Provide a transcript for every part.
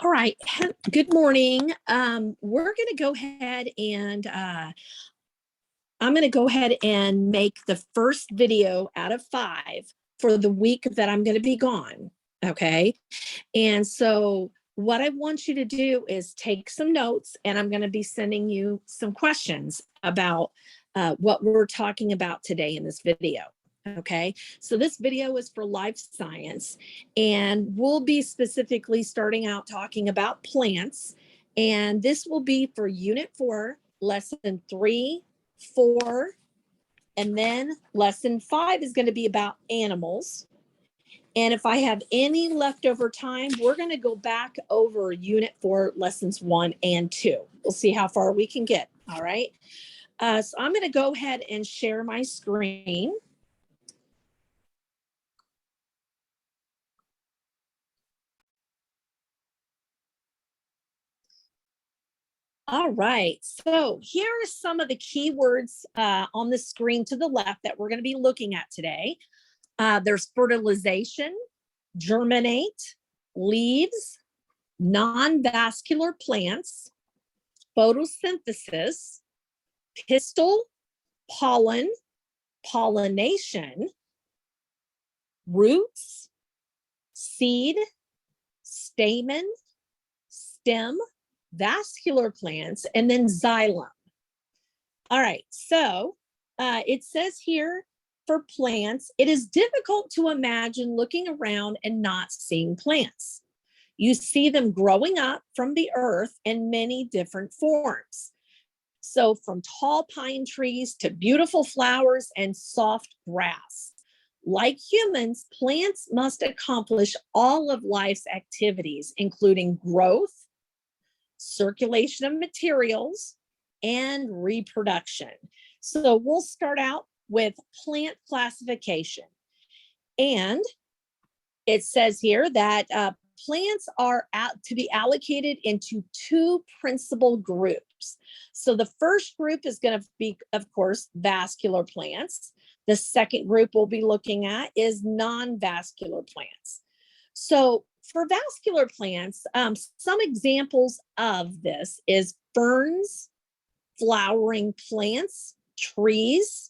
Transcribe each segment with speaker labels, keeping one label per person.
Speaker 1: All right. Good morning. We're going to go ahead and I'm going to go ahead and make the first video out of 5 for the week that I'm going to be gone. Okay. And so what I want you to do is take some notes, and I'm going to be sending you some questions about what we're talking about today in this video. Okay, so this video is for life science, and we'll be specifically starting out talking about plants. And this will be for Unit 4, Lesson 3, 4, and then Lesson 5 is going to be about animals. And if I have any leftover time, we're going to go back over Unit 4, Lessons 1 and 2. We'll see how far we can get. All right, so I'm going to go ahead and share my screen. All right, so here are some of the keywords on the screen to the left that we're going to be looking at today. There's fertilization, germinate, leaves, non-vascular plants, photosynthesis, pistil, pollen, pollination, roots, seed, stamen, stem, vascular plants, and then xylem. All right, so it says here for plants, it is difficult to imagine looking around and not seeing plants. You see them growing up from the earth in many different forms. So from tall pine trees to beautiful flowers and soft grass. Like humans, plants must accomplish all of life's activities, including growth, circulation of materials, and reproduction. So we'll start out with plant classification. And it says here that plants are to be allocated into 2 principal groups. So the first group is going to be, of course, vascular plants. The second group we'll be looking at is non-vascular plants. So for vascular plants, some examples of this is ferns, flowering plants, trees,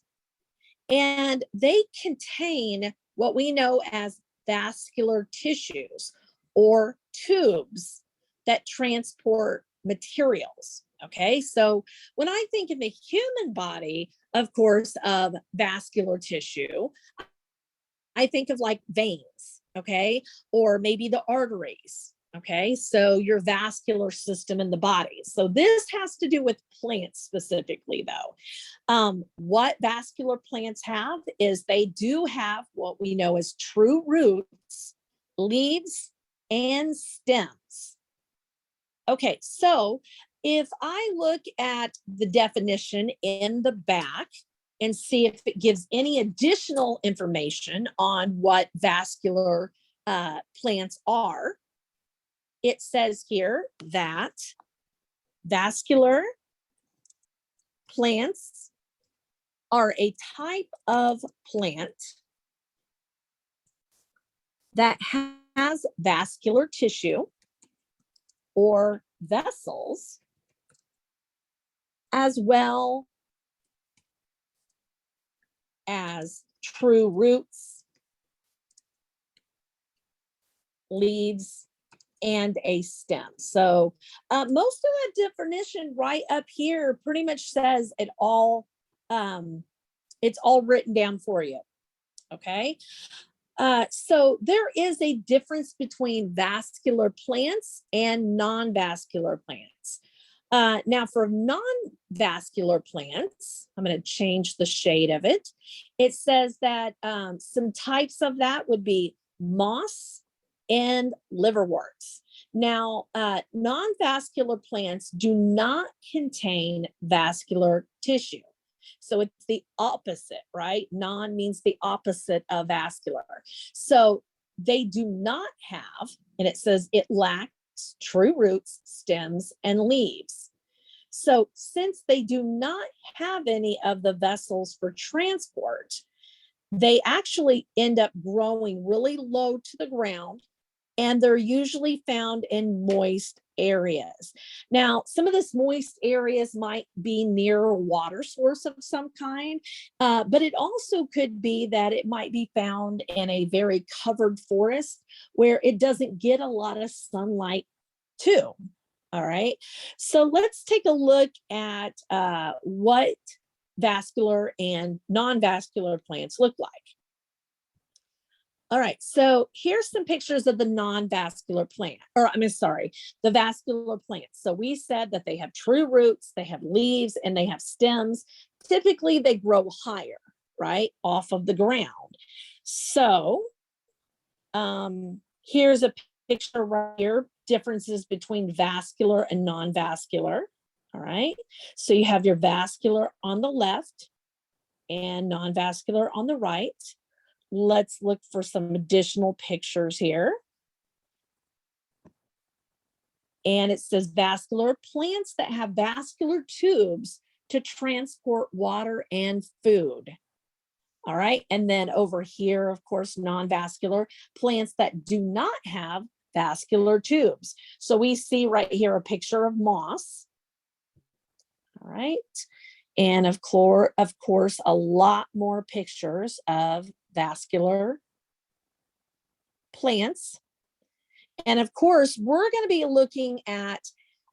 Speaker 1: and they contain what we know as vascular tissues or tubes that transport materials. Okay, so when I think in the human body, of course, of vascular tissue, I think of like veins, okay, or maybe the arteries, okay, so your vascular system in the body. So this has to do with plants specifically, though. What vascular plants have is they do have what we know as true roots, leaves, and stems. Okay, so if I look at the definition in the back and see if it gives any additional information on what vascular plants are, it says here that vascular plants are a type of plant that has vascular tissue or vessels, as well as true roots, leaves, and a stem. So most of the definition right up here pretty much says it all. It's all written down for you. Okay. So there is a difference between vascular plants and non-vascular plants. Now for non-vascular plants, I'm going to change the shade of it. It says that some types of that would be moss and liverworts. Now, non-vascular plants do not contain vascular tissue. So it's the opposite, right? Non means the opposite of vascular. So they do not have, and it says it lacks true roots, stems, and leaves. So since they do not have any of the vessels for transport, they actually end up growing really low to the ground and they're usually found in moist areas. Now, some of this moist areas might be near a water source of some kind, but it also could be that it might be found in a very covered forest where it doesn't get a lot of sunlight too. All right, so let's take a look at what vascular and non-vascular plants look like. All right, so here's some pictures of the non-vascular plant, or the vascular plants. So we said that they have true roots, they have leaves, and they have stems. Typically, they grow higher, right, off of the ground. So here's a picture right here, differences between vascular and non-vascular. All right, so you have your vascular on the left and non-vascular on the right. Let's look for some additional pictures here. And it says vascular plants that have vascular tubes to transport water and food. All right, and then over here, of course, non-vascular plants that do not have vascular tubes. So we see right here a picture of moss. All right, and of course, a lot more pictures of vascular plants. And of course, we're going to be looking at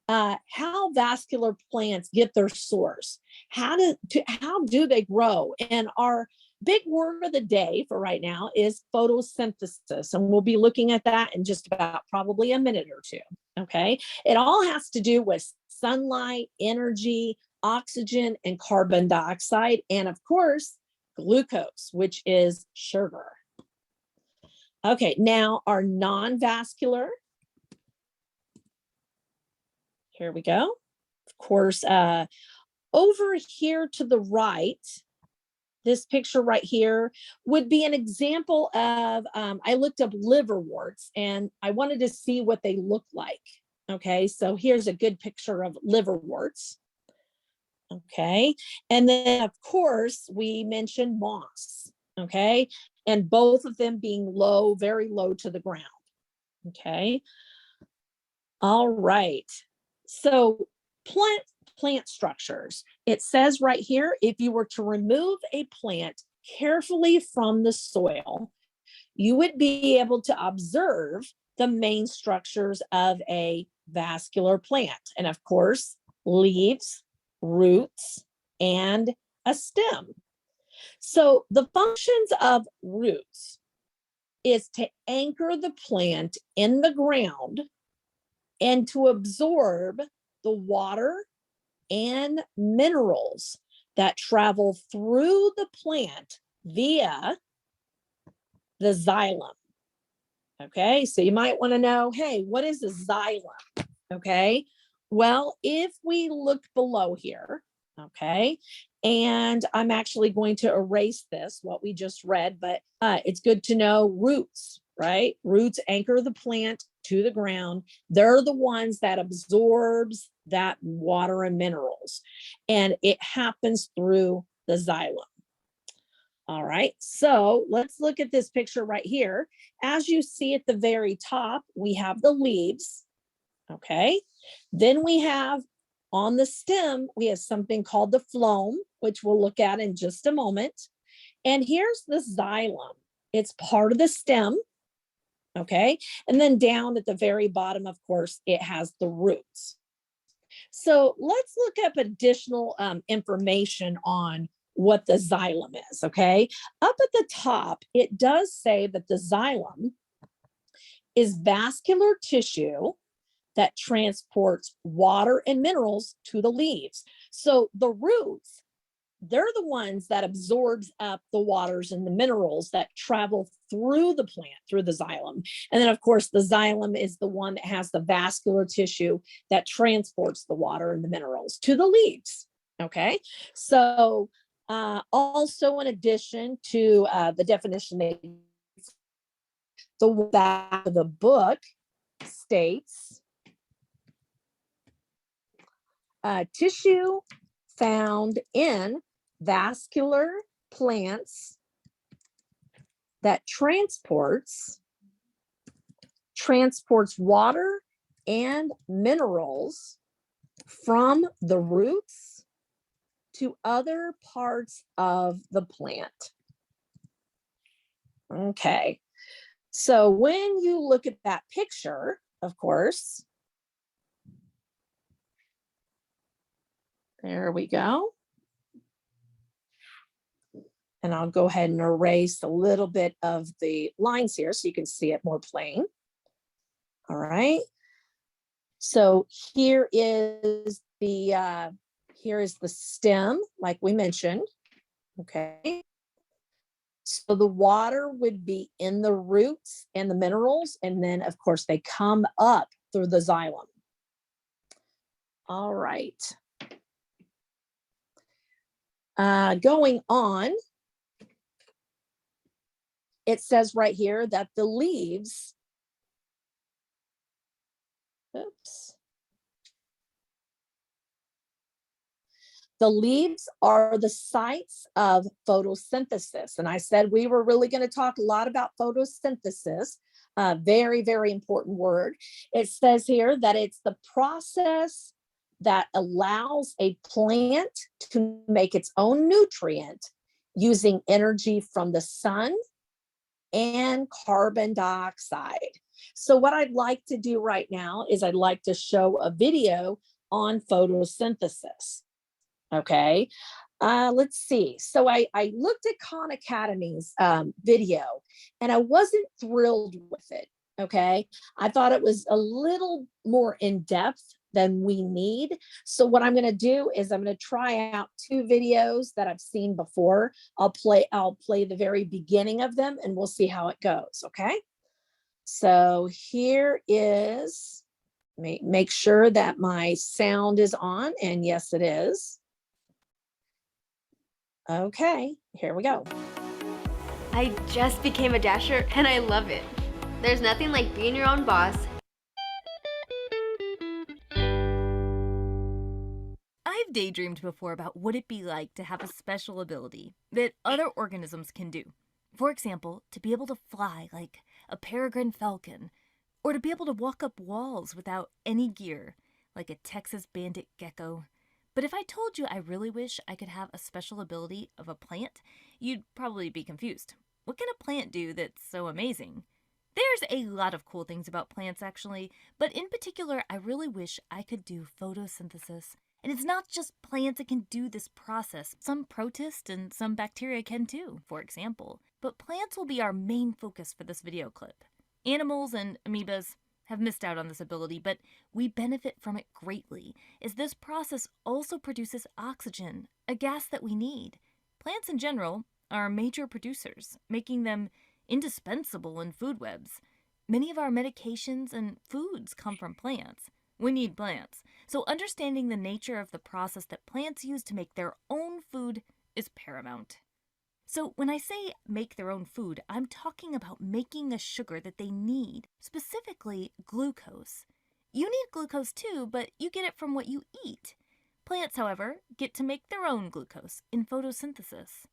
Speaker 1: how vascular plants get their source. How do they grow? And our big word of the day for right now is photosynthesis. And we'll be looking at that in just about probably a minute or two. Okay. It all has to do with sunlight, energy, oxygen, and carbon dioxide. And of course, glucose, which is sugar. Okay, now our non-vascular. Here we go. Of course, over here to the right, this picture right here would be an example of, I looked up liverworts and I wanted to see what they look like. Okay, so here's a good picture of liverworts. Okay, and then of course we mentioned moss, okay, and both of them being low, very low to the ground. Okay, all right, so plant structures. It says right here, if you were to remove a plant carefully from the soil, you would be able to observe the main structures of a vascular plant, and of course leaves, roots, and a stem. So the functions of roots is to anchor the plant in the ground and to absorb the water and minerals that travel through the plant via the xylem. Okay, so you might want to know, hey, what is a xylem? Okay, well, if we look below here, okay, and I'm actually going to erase this, what we just read, but it's good to know roots, right? Roots anchor the plant to the ground. They're the ones that absorbs that water and minerals, and it happens through the xylem. All right, so let's look at this picture right here. As you see at the very top, we have the leaves. Okay, then we have on the stem, we have something called the phloem, which we'll look at in just a moment. And here's the xylem. It's part of the stem. Okay, and then down at the very bottom, of course, it has the roots. So let's look up additional information on what the xylem is. Okay, up at the top, it does say that the xylem is vascular tissue that transports water and minerals to the leaves. So the roots, they're the ones that absorbs up the waters and the minerals that travel through the plant, through the xylem. And then of course, the xylem is the one that has the vascular tissue that transports the water and the minerals to the leaves. Okay, so also in addition to the definition, the back of the book states, tissue found in vascular plants that transports transports water and minerals from the roots to other parts of the plant. Okay, so when you look at that picture, of course, there we go. And I'll go ahead and erase a little bit of the lines here so you can see it more plain. All right. So here is the stem, like we mentioned. Okay. So the water would be in the roots and the minerals, and then of course they come up through the xylem. All right. Going on, it says right here that the leaves, the leaves are the sites of photosynthesis. And I said we were really going to talk a lot about photosynthesis. Very, very important word. It says here that it's the process that allows a plant to make its own nutrient using energy from the sun and carbon dioxide. So what I'd like to do right now is I'd like to show a video on photosynthesis. Okay, let's see. So I looked at Khan Academy's video and I wasn't thrilled with it. Okay, I thought it was a little more in depth than we need. So what I'm going to do is I'm going to try out two videos that I've seen before. I'll play the very beginning of them and we'll see how it goes. Okay, so here is, make sure that my sound is on, and yes, it is. Okay, here we go.
Speaker 2: I just became a dasher and I love it. There's nothing like being your own boss.
Speaker 3: I've daydreamed before about what it'd be like to have a special ability that other organisms can do. For example, to be able to fly like a peregrine falcon, or to be able to walk up walls without any gear, like a Texas bandit gecko. But if I told you I really wish I could have a special ability of a plant, you'd probably be confused. What can a plant do that's so amazing? There's a lot of cool things about plants, actually, but in particular, I really wish I could do photosynthesis. And it's not just plants that can do this process. Some protists and some bacteria can too, for example. But plants will be our main focus for this video clip. Animals and amoebas have missed out on this ability, but we benefit from it greatly, as this process also produces oxygen, a gas that we need. Plants in general are major producers, making them indispensable in food webs. Many of our medications and foods come from plants. We need plants, so understanding the nature of the process that plants use to make their own food is paramount. So when I say make their own food, I'm talking about making the sugar that they need, specifically glucose. You need glucose too, but you get it from what you eat. Plants, however, get to make their own glucose in photosynthesis.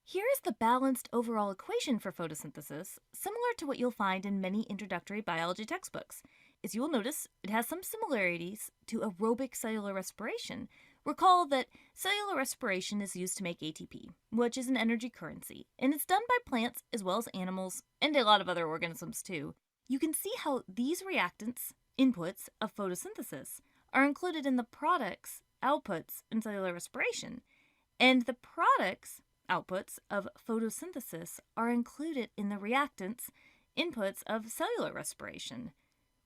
Speaker 3: Here is the balanced overall equation for photosynthesis, similar to what you'll find in many introductory biology textbooks. As you will notice, it has some similarities to aerobic cellular respiration. Recall that cellular respiration is used to make ATP, which is an energy currency, and it's done by plants as well as animals and a lot of other organisms too. You can see how these reactants, inputs of photosynthesis, are included in the products, outputs in cellular respiration, and the products, outputs of photosynthesis are included in the reactants, inputs of cellular respiration.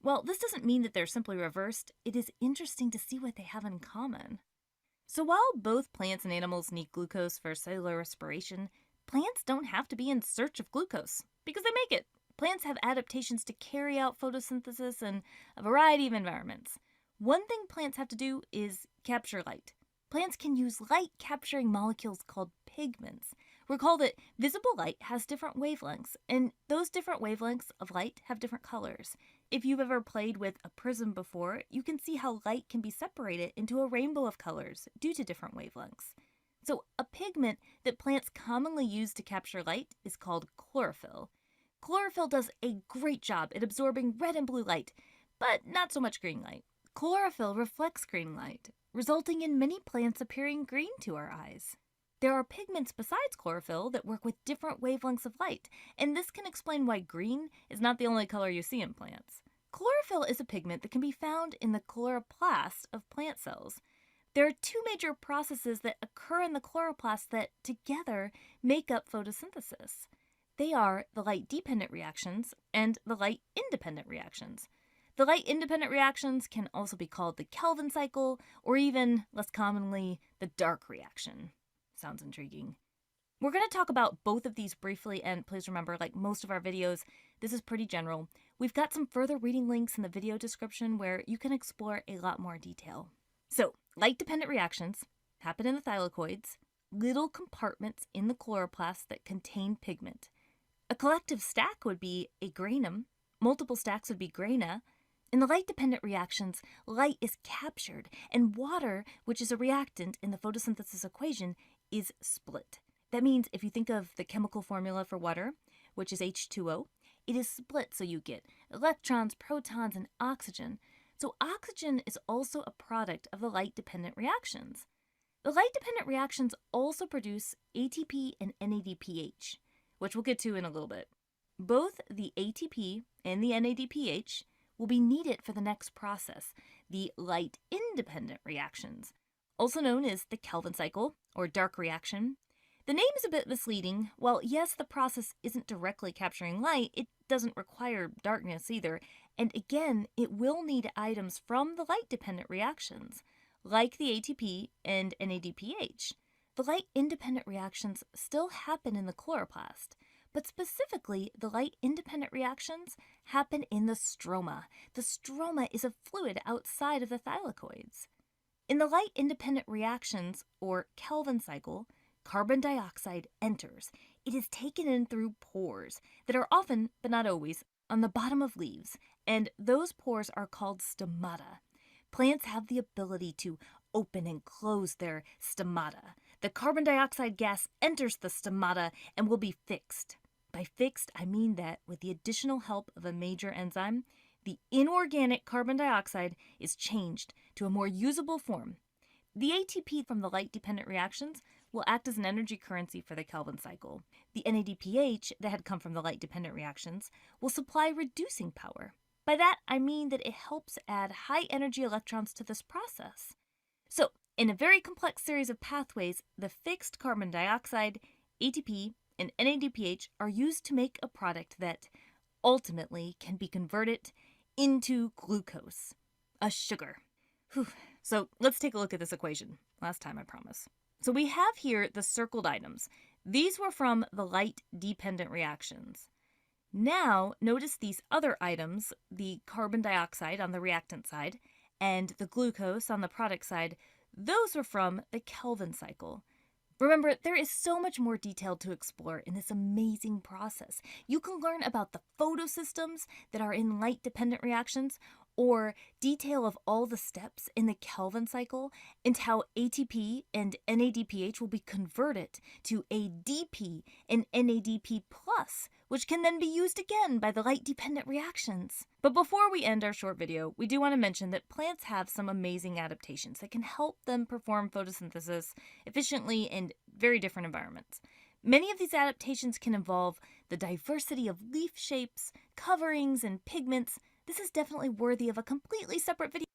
Speaker 3: While this doesn't mean that they're simply reversed, it is interesting to see what they have in common. So while both plants and animals need glucose for cellular respiration, plants don't have to be in search of glucose because they make it. Plants have adaptations to carry out photosynthesis in a variety of environments. One thing plants have to do is capture light. Plants can use light-capturing molecules called pigments. Recall that visible light has different wavelengths, and those different wavelengths of light have different colors. If you've ever played with a prism before, you can see how light can be separated into a rainbow of colors due to different wavelengths. So a pigment that plants commonly use to capture light is called chlorophyll. Chlorophyll does a great job at absorbing red and blue light, but not so much green light. Chlorophyll reflects green light, resulting in many plants appearing green to our eyes. There are pigments besides chlorophyll that work with different wavelengths of light, and this can explain why green is not the only color you see in plants. Chlorophyll is a pigment that can be found in the chloroplast of plant cells. There are two major processes that occur in the chloroplast that together make up photosynthesis. They are the light-dependent reactions and the light-independent reactions. The light-independent reactions can also be called the Kelvin cycle, or even, less commonly, the dark reaction. Sounds intriguing. We're going to talk about both of these briefly, and please remember, like most of our videos, this is pretty general. We've got some further reading links in the video description where you can explore a lot more detail. So, light-dependent reactions happen in the thylakoids, little compartments in the chloroplast that contain pigment. A collective stack would be a granum, multiple stacks would be grana. In the light-dependent reactions, light is captured, and water, which is a reactant in the photosynthesis equation, is split. That means if you think of the chemical formula for water, which is H2O, it is split so you get electrons, protons, and oxygen. So oxygen is also a product of the light-dependent reactions. The light-dependent reactions also produce ATP and NADPH, which we'll get to in a little bit. Both the ATP and the NADPH will be needed for the next process, the light-independent reactions, also known as the Kelvin cycle or dark reaction. The name is a bit misleading. While yes, the process isn't directly capturing light, it doesn't require darkness either. And again, it will need items from the light-dependent reactions, like the ATP and NADPH. The light-independent reactions still happen in the chloroplast, but specifically, the light-independent reactions happen in the stroma. The stroma is a fluid outside of the thylakoids. In the light-independent reactions, or Kelvin cycle, carbon dioxide enters. It is taken in through pores that are often, but not always, on the bottom of leaves, and those pores are called stomata. Plants have the ability to open and close their stomata. The carbon dioxide gas enters the stomata and will be fixed. By fixed, I mean that with the additional help of a major enzyme, the inorganic carbon dioxide is changed to a more usable form. The ATP from the light-dependent reactions will act as an energy currency for the Kelvin cycle. The NADPH that had come from the light-dependent reactions will supply reducing power. By that, I mean that it helps add high-energy electrons to this process. So, in a very complex series of pathways, the fixed carbon dioxide, ATP, and NADPH are used to make a product that ultimately can be converted into glucose, a sugar. Whew. So let's take a look at this equation. Last time, I promise. So we have here the circled items. These were from the light-dependent reactions. Now, notice these other items, the carbon dioxide on the reactant side and the glucose on the product side. Those were from the Kelvin cycle. Remember, there is so much more detail to explore in this amazing process. You can learn about the photosystems that are in light-dependent reactions, or detail of all the steps in the Kelvin cycle and how ATP and NADPH will be converted to ADP and NADP+, which can then be used again by the light-dependent reactions. But before we end our short video, we do want to mention that plants have some amazing adaptations that can help them perform photosynthesis efficiently in very different environments. Many of these adaptations can involve the diversity of leaf shapes, coverings, and pigments. This is definitely worthy of a completely separate video.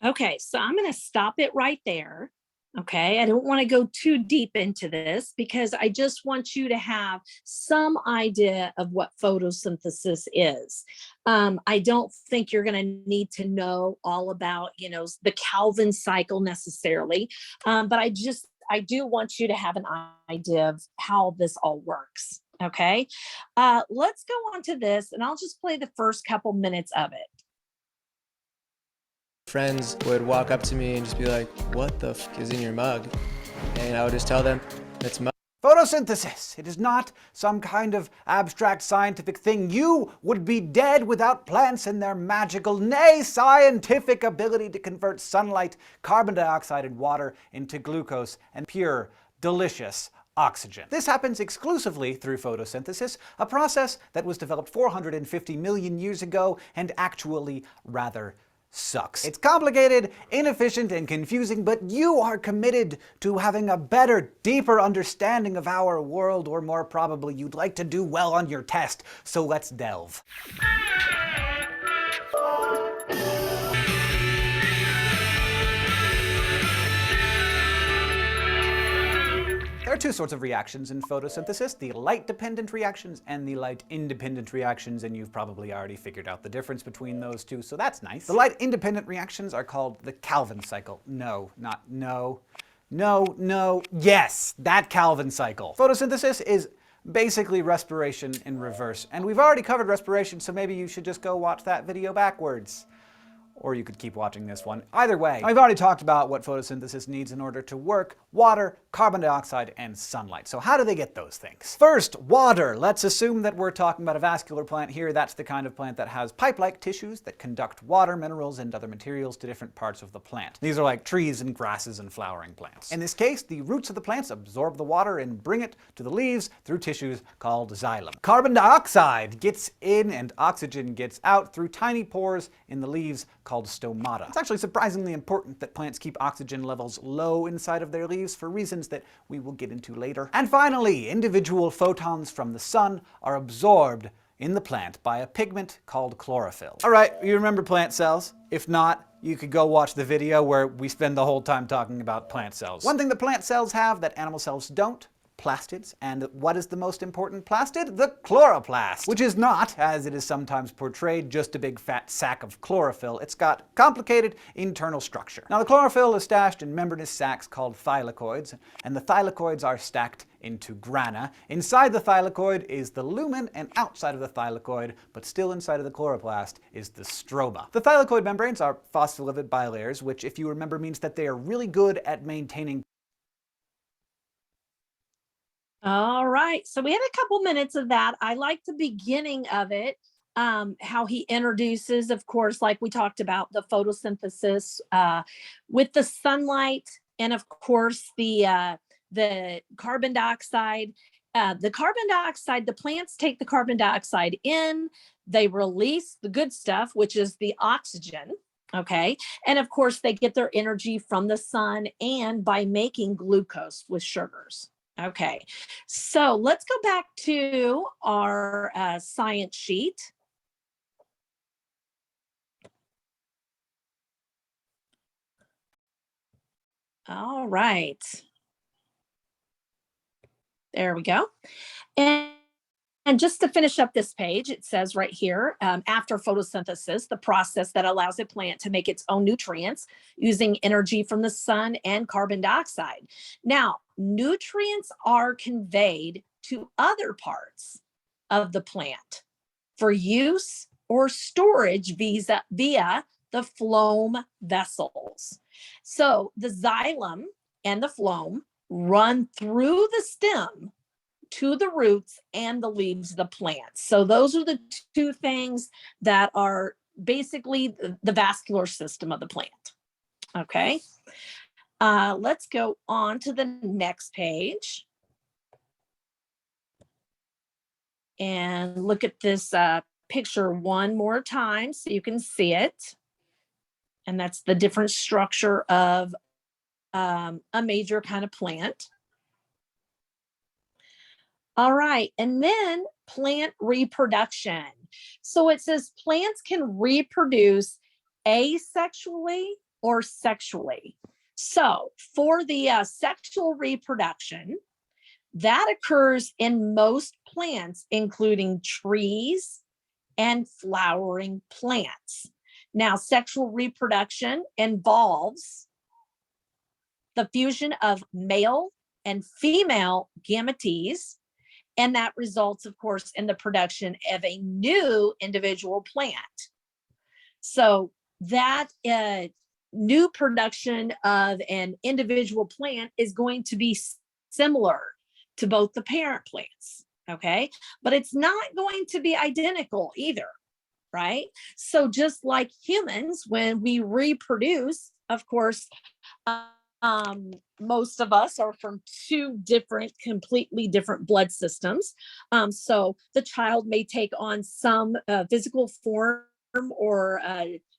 Speaker 1: Okay, so I'm going to stop it right there. Okay, I don't want to go too deep into this because I just want you to have some idea of what photosynthesis is. I don't think you're going to need to know all about, the Kelvin cycle necessarily, but I do want you to have an idea of how this all works. Okay, let's go on to this, and I'll just play the first couple minutes of it.
Speaker 4: Friends would walk up to me and just be like, "What the f is in your mug?" And I would just tell them, "It's mug."
Speaker 5: Photosynthesis. It is not some kind of abstract scientific thing. You would be dead without plants and their magical, nay, scientific ability to convert sunlight, carbon dioxide, and water into glucose and pure, delicious oxygen. This happens exclusively through photosynthesis, a process that was developed 450 million years ago and actually rather sucks. It's complicated, inefficient, and confusing, but you are committed to having a better, deeper understanding of our world, or more probably you'd like to do well on your test, so let's delve. There are two sorts of reactions in photosynthesis, the light-dependent reactions and the light-independent reactions, and you've probably already figured out the difference between those two, so that's nice. The light-independent reactions are called the Calvin cycle. Yes, that Calvin cycle. Photosynthesis is basically respiration in reverse, and we've already covered respiration, so maybe you should just go watch that video backwards. Or you could keep watching this one. Either way, I've already talked about what photosynthesis needs in order to work: water, carbon dioxide, and sunlight. So how do they get those things? First, water. Let's assume that we're talking about a vascular plant here. That's the kind of plant that has pipe-like tissues that conduct water, minerals, and other materials to different parts of the plant. These are like trees and grasses and flowering plants. In this case, the roots of the plants absorb the water and bring it to the leaves through tissues called xylem. Carbon dioxide gets in and oxygen gets out through tiny pores in the leaves called stomata. It's actually surprisingly important that plants keep oxygen levels low inside of their leaves for reasons that we will get into later. And finally, individual photons from the sun are absorbed in the plant by a pigment called chlorophyll. All right, you remember plant cells? If not, you could go watch the video where we spend the whole time talking about plant cells. One thing that plant cells have that animal cells don't: plastids. And what is the most important plastid? The chloroplast, which is not, as it is sometimes portrayed, just a big fat sack of chlorophyll. It's got complicated internal structure. Now, the chlorophyll is stashed in membranous sacs called thylakoids, and the thylakoids are stacked into grana. Inside the thylakoid is the lumen, and outside of the thylakoid, but still inside of the chloroplast, is the stroma. The thylakoid membranes are phospholipid bilayers, which, if you remember, means that they are really good at maintaining.
Speaker 1: All right, so we had a couple minutes of that. I like the beginning of it, how he introduces, of course, like we talked about, the photosynthesis with the sunlight, and of course the carbon dioxide. The plants take the carbon dioxide in, they release the good stuff, which is the oxygen. Okay, and of course they get their energy from the sun and by making glucose with sugars. Okay, so let's go back to our science sheet. All right. There we go. And just to finish up this page, it says right here, after photosynthesis, the process that allows a plant to make its own nutrients using energy from the sun and carbon dioxide. Now, nutrients are conveyed to other parts of the plant for use or storage via the phloem vessels. So the xylem and the phloem run through the stem to the roots and the leaves of the plant. So those are the two things that are basically the vascular system of the plant. Okay, let's go on to the next page and look at this picture one more time so you can see it. And that's the different structure of a major kind of plant. All right, and then plant reproduction. So it says plants can reproduce asexually or sexually. So for the sexual reproduction, that occurs in most plants, including trees and flowering plants. Now, sexual reproduction involves the fusion of male and female gametes, and that results, of course, in the production of a new individual plant. So that new production of an individual plant is going to be similar to both the parent plants, okay? But it's not going to be identical either, right? So just like humans, when we reproduce, of course, most of us are from two different, completely different blood systems. So the child may take on some physical form or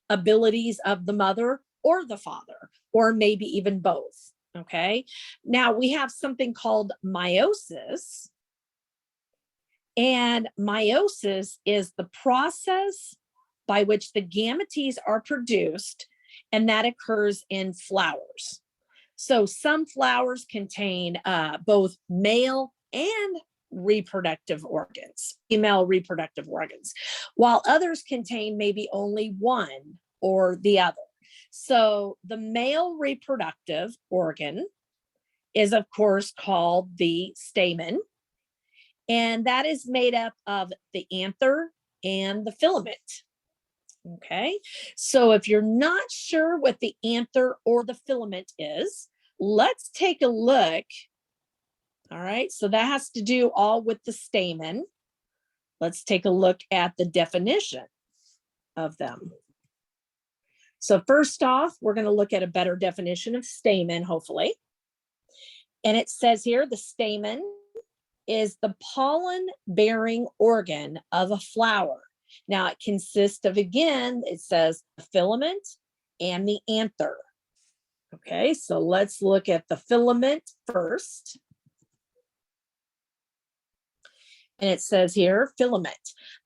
Speaker 1: abilities of the mother or the father, or maybe even both. Okay. Now we have something called meiosis. And meiosis is the process by which the gametes are produced, and that occurs in flowers. So some flowers contain both male and reproductive organs, female reproductive organs, while others contain maybe only one or the other. So the male reproductive organ is, of course, called the stamen, and that is made up of the anther and the filament. Okay, so if you're not sure what the anther or the filament is, let's take a look. All right, so that has to do all with the stamen. Let's take a look at the definition of them. So first off, we're going to look at a better definition of stamen, hopefully. And it says here, the stamen is the pollen-bearing organ of a flower. Now it consists of, again, it says the filament and the anther. Okay, so let's look at the filament first. And it says here, filament,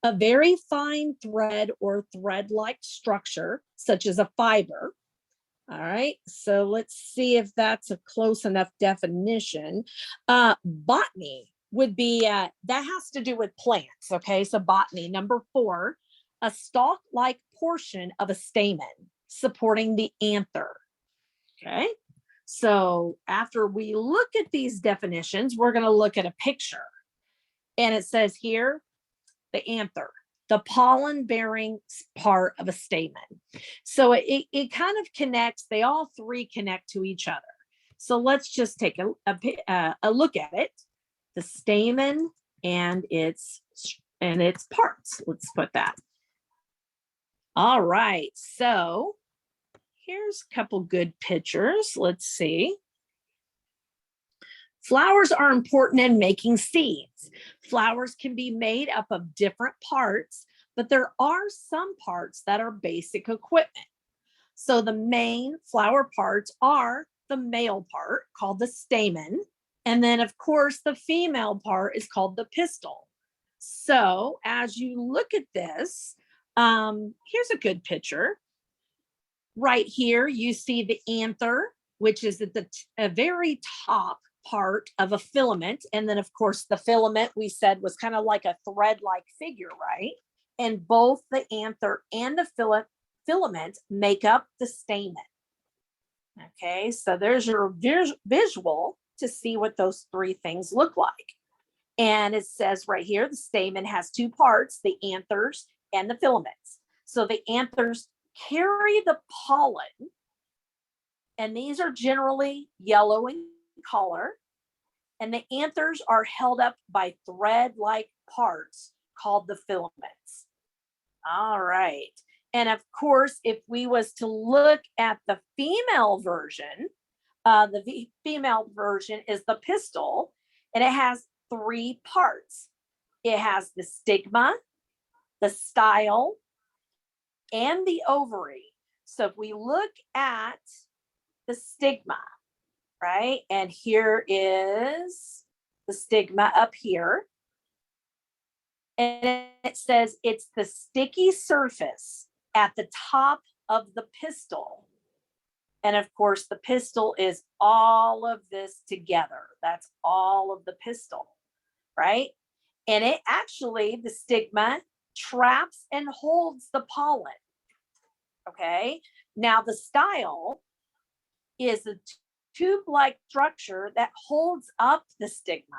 Speaker 1: a very fine thread or thread-like structure, such as a fiber. All right, so let's see if that's a close enough definition. Botany would be, that has to do with plants, okay? So botany, number 4, a stalk-like portion of a stamen supporting the anther, okay? So after we look at these definitions, we're gonna look at a picture. And it says here, the anther, the pollen-bearing part of a stamen. So it kind of connects, they all three connect to each other. So let's just take a look at it. The stamen and its parts. Let's put that. All right, so here's a couple good pictures. Let's see. Flowers are important in making seeds. Flowers can be made up of different parts, but there are some parts that are basic equipment. So the main flower parts are the male part, called the stamen, and then of course the female part is called the pistil. So as you look at this, here's a good picture. Right here, you see the anther, which is at the very top part of a filament. And then of course the filament, we said, was kind of like a thread-like figure, right? And both the anther and the filament make up the stamen. Okay, so there's your visual to see what those three things look like. And it says right here, the stamen has two parts, the anthers and the filaments. So the anthers carry the pollen, and these are generally yellow in color, and the anthers are held up by thread-like parts called the filaments. All right. And of course, if we was to look at the female version, the female version is the pistil, and it has three parts. It has the stigma, the style, and the ovary. So if we look at the stigma, right? And here is the stigma up here. And it says it's the sticky surface at the top of the pistil. And of course, the pistil is all of this together. That's all of the pistil, right? And it actually, the stigma traps and holds the pollen. Okay. Now the style is a tube-like structure that holds up the stigma.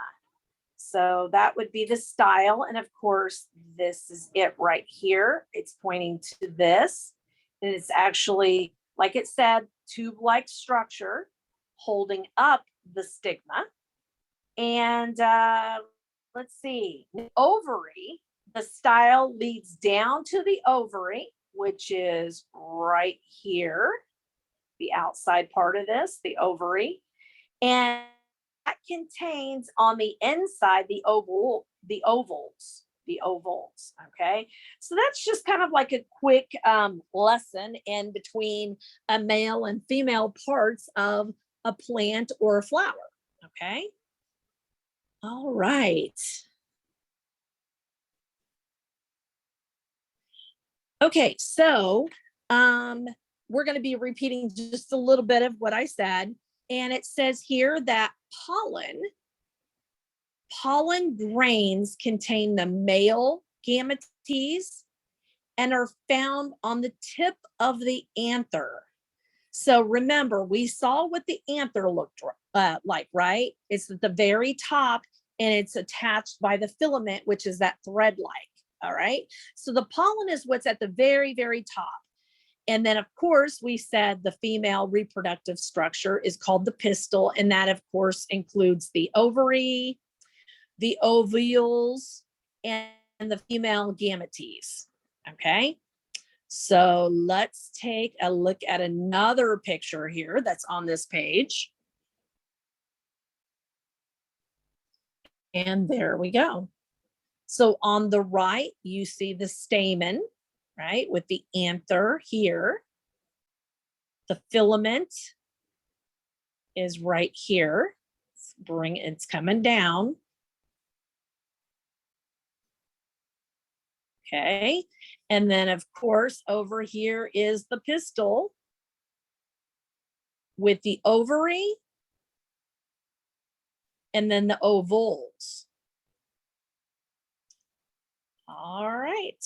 Speaker 1: So that would be the style. And of course, this is it right here. It's pointing to this. And it's actually, like it said, tube-like structure holding up the stigma. And let's see, the ovary, the style leads down to the ovary, which is right here. the outside part of this, the ovary. And that contains on the inside the ovals. Okay, so that's just kind of like a quick lesson in between a male and female parts of a plant or a flower. Okay, all right. Okay, so we're going to be repeating just a little bit of what I said. And it says here that pollen grains contain the male gametes and are found on the tip of the anther. So remember, we saw what the anther looked like, right? It's at the very top and it's attached by the filament, which is that thread-like. All right. So the pollen is what's at the very, very top. And then, of course, we said the female reproductive structure is called the pistil. And that, of course, includes the ovary, the ovules, and the female gametes. Okay. So let's take a look at another picture here that's on this page. And there we go. So on the right, you see the stamen, right, with the anther here. The filament is right here. It's coming down. Okay. And then, of course, over here is the pistil with the ovary and then the ovules. All right.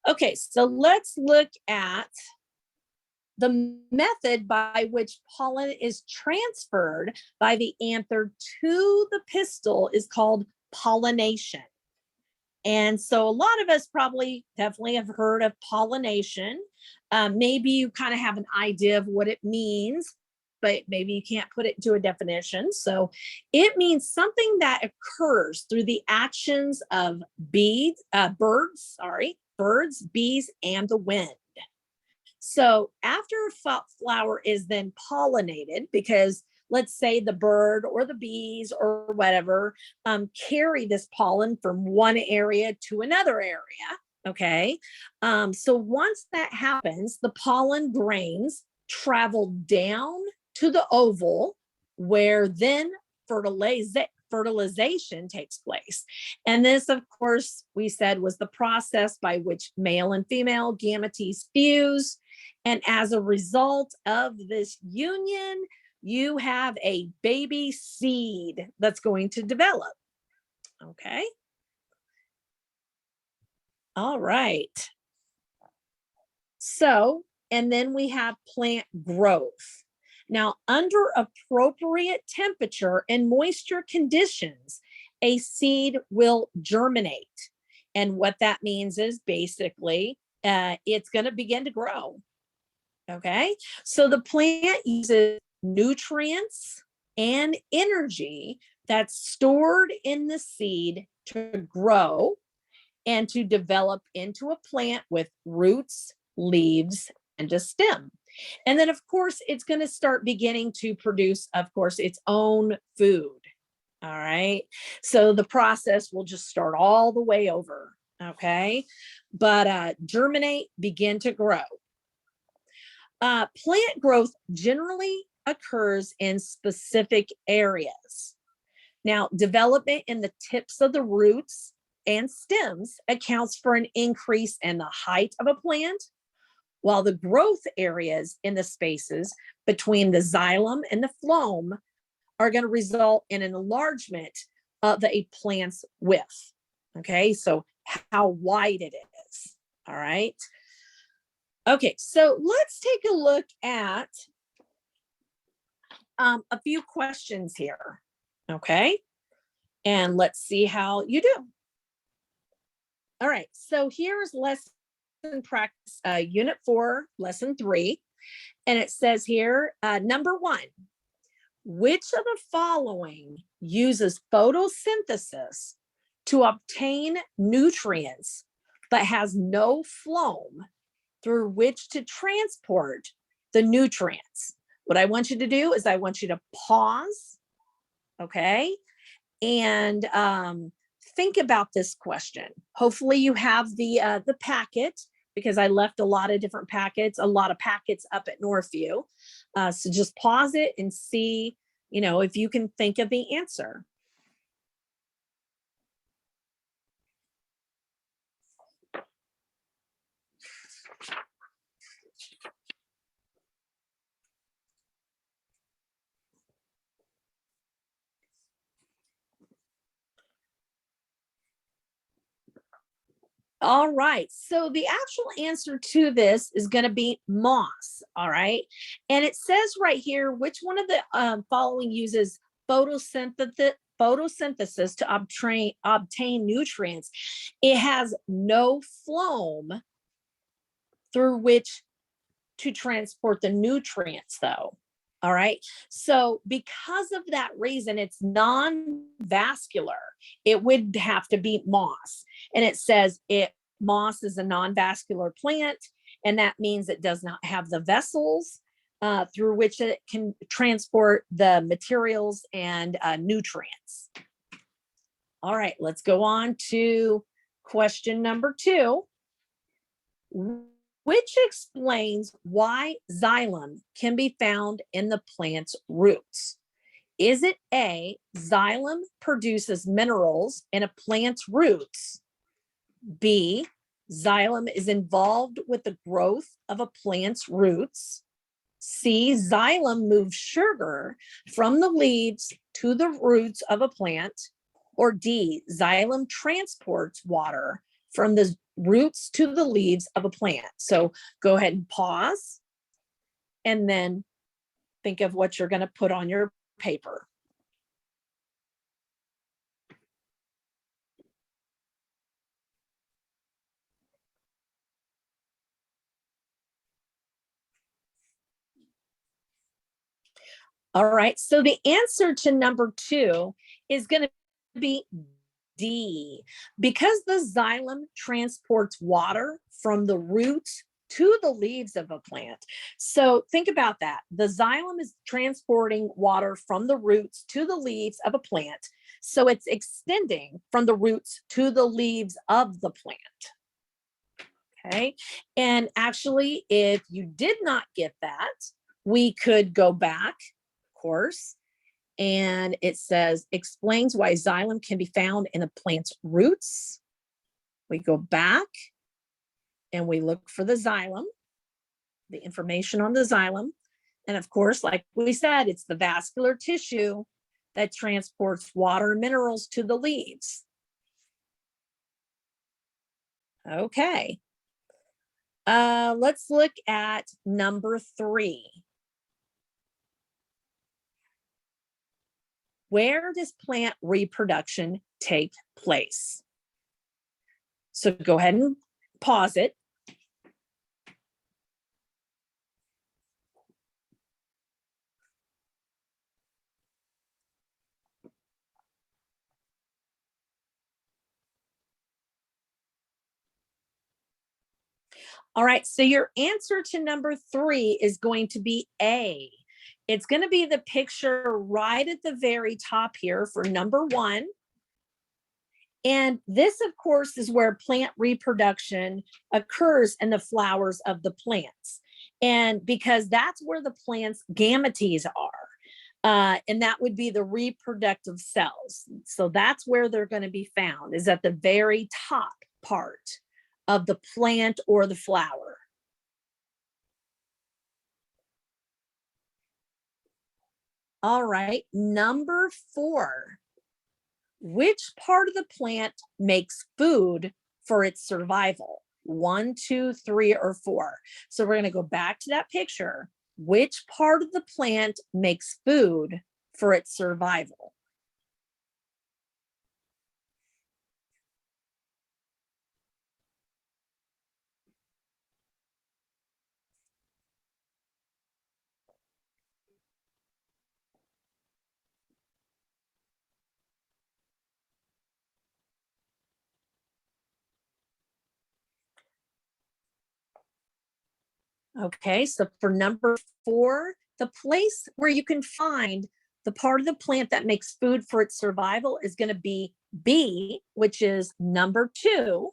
Speaker 1: Okay, so let's look at the method by which pollen is transferred by the anther to the pistil is called pollination. And so a lot of us probably definitely have heard of pollination. Maybe you kind of have an idea of what it means, but maybe you can't put it into a definition. So it means something that occurs through the actions of birds, bees, and the wind. So after a flower is then pollinated, because let's say the bird or the bees or whatever carry this pollen from one area to another area. Okay. So once that happens, the pollen grains travel down to the oval where then fertilization takes place. And this, of course, we said was the process by which male and female gametes fuse. And as a result of this union, you have a baby seed that's going to develop. Okay. All right. So, and then we have plant growth. Now, under appropriate temperature and moisture conditions, a seed will germinate. And what that means is basically it's going to begin to grow. Okay. So the plant uses nutrients and energy that's stored in the seed to grow and to develop into a plant with roots, leaves, and a stem. And then, of course, it's going to start beginning to produce, of course, its own food. All right. So the process will just start all the way over. Okay. But germinate, begin to grow. Plant growth generally occurs in specific areas. Now, development in the tips of the roots and stems accounts for an increase in the height of a plant, while the growth areas in the spaces between the xylem and the phloem are going to result in an enlargement of a plant's width. Okay, so how wide it is. All right. Okay, so let's take a look at a few questions here. Okay, and let's see how you do. All right, so here's lesson practice, unit 4, lesson 3. And it says here, number 1, which of the following uses photosynthesis to obtain nutrients, but has no phloem through which to transport the nutrients. What I want you to do is I want you to pause, okay? And think about this question. Hopefully you have the packet, because I left a lot of different packets, a lot of packets up at Northview. So just pause it and see, if you can think of the answer. All right. So the actual answer to this is going to be moss. All right. And it says right here, which one of the following uses photosynthesis to obtain nutrients? It has no phloem through which to transport the nutrients, though. All right. So because of that reason, it's non-vascular. It would have to be moss. And it says moss is a non-vascular plant, and that means it does not have the vessels through which it can transport the materials and nutrients. All right, let's go on to question number 2. Which explains why xylem can be found in the plant's roots? Is it A, xylem produces minerals in a plant's roots? B, xylem is involved with the growth of a plant's roots? C, xylem moves sugar from the leaves to the roots of a plant? Or D, xylem transports water from the roots to the leaves of a plant? So go ahead and pause and then think of what you're going to put on your paper. All right, so the answer to number 2 is going to be D, because the xylem transports water from the roots to the leaves of a plant. So think about that. The xylem is transporting water from the roots to the leaves of a plant. So it's extending from the roots to the leaves of the plant. Okay. And actually, if you did not get that, we could go back, of course, and it says explains why xylem can be found in a plant's roots. We go back and we look for the xylem, the information on the xylem. And of course, like we said, it's the vascular tissue that transports water and minerals to the leaves. Okay. Let's look at number 3. Where does plant reproduction take place? So go ahead and pause it. All right, so your answer to number 3 is going to be A. It's going to be the picture right at the very top here for number 1. And this, of course, is where plant reproduction occurs in the flowers of the plants. And because that's where the plant's gametes are. And that would be the reproductive cells. So that's where they're going to be found, is at the very top part of the plant or the flower. All right, number 4. Which part of the plant makes food for its survival? 1, 2, 3, or 4. So we're going to go back to that picture. Which part of the plant makes food for its survival? Okay, so for number 4, the place where you can find the part of the plant that makes food for its survival is going to be B, which is number 2.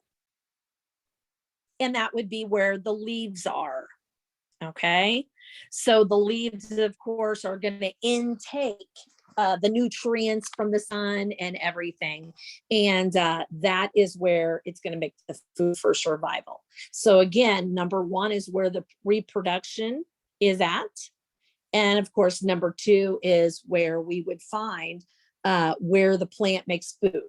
Speaker 1: And that would be where the leaves are. Okay, so the leaves, of course, are going to intake the nutrients from the sun and everything. And that is where it's going to make the food for survival. So again, number 1 is where the reproduction is at. And of course, number 2 is where we would find where the plant makes food.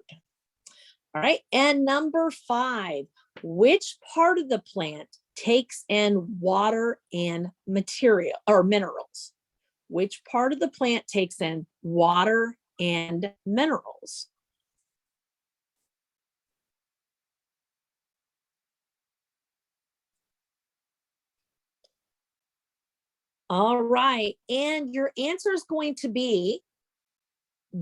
Speaker 1: All right, and number 5, which part of the plant takes in water and material or minerals? Which part of the plant takes in water and minerals? All right, and your answer is going to be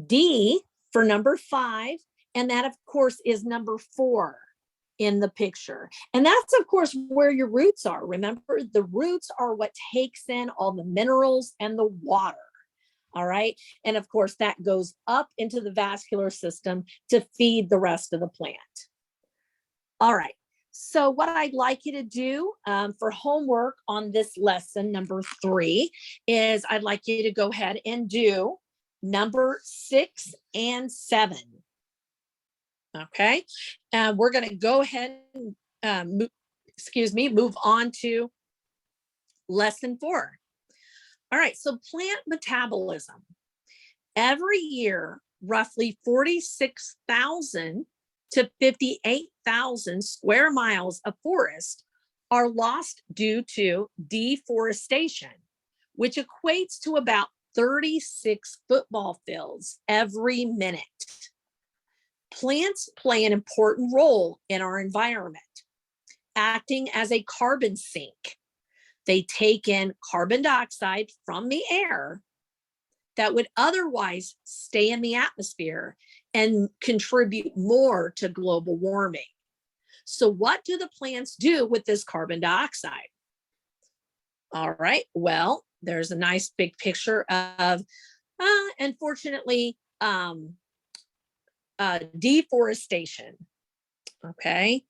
Speaker 1: D for number 5, and that of course is number 4 in the picture. And that's of course where your roots are. Remember, the roots are what takes in all the minerals and the water. All right. And of course, that goes up into the vascular system to feed the rest of the plant. All right. So what I'd like you to do for homework on this lesson, number 3, is I'd like you to go ahead and do number 6 and 7. Okay. We're going to go ahead and move on to lesson 4. All right. So plant metabolism. Every year, roughly 46,000 to 58,000 square miles of forest are lost due to deforestation, which equates to about 36 football fields every minute. Plants play an important role in our environment, acting as a carbon sink. They take in carbon dioxide from the air that would otherwise stay in the atmosphere and contribute more to global warming. So what do the plants do with this carbon dioxide? All right, well, there's a nice big picture of, unfortunately, deforestation, okay?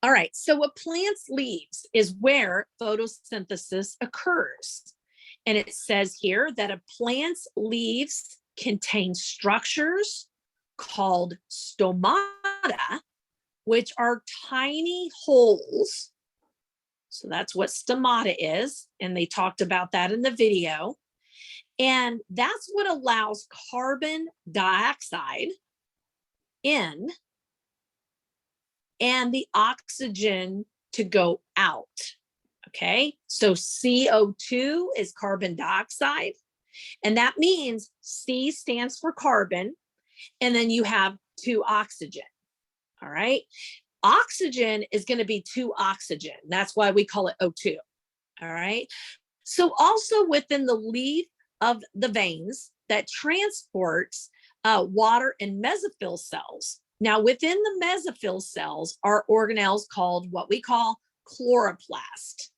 Speaker 1: All right, so what plants leaves is where photosynthesis occurs. And it says here that a plant's leaves contain structures called stomata, which are tiny holes. So that's what stomata is. And they talked about that in the video. And that's what allows carbon dioxide in and the oxygen to go out. Okay, so CO2 is carbon dioxide, and that means C stands for carbon, and then you have 2 oxygen. All right, oxygen is going to be 2 oxygen. That's why we call it O2. All right, so also within the leaf of the veins that transports water and mesophyll cells. Now, within the mesophyll cells are organelles called what we call chloroplast.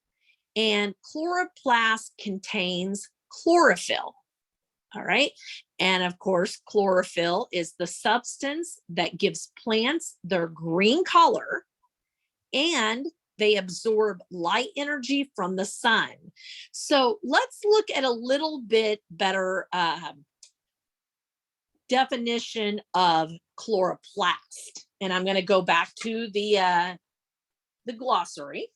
Speaker 1: And chloroplast contains chlorophyll. All right. And of course, chlorophyll is the substance that gives plants their green color, and they absorb light energy from the sun. So let's look at a little bit better definition of chloroplast. And I'm going to go back to the glossary.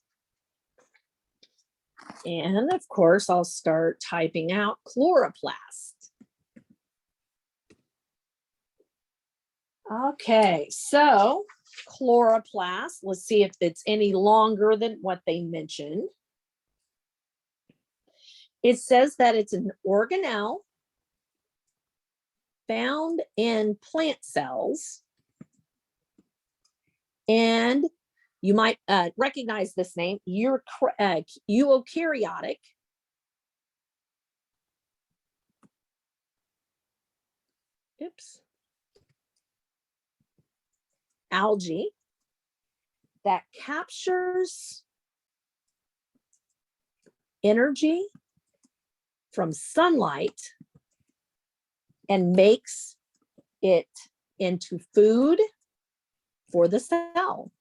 Speaker 1: And of course, I'll start typing out chloroplast. Okay, so chloroplast, let's see if it's any longer than what they mentioned. It says that it's an organelle found in plant cells, and you might recognize this name, eukaryotic algae that captures energy from sunlight and makes it into food for the cell.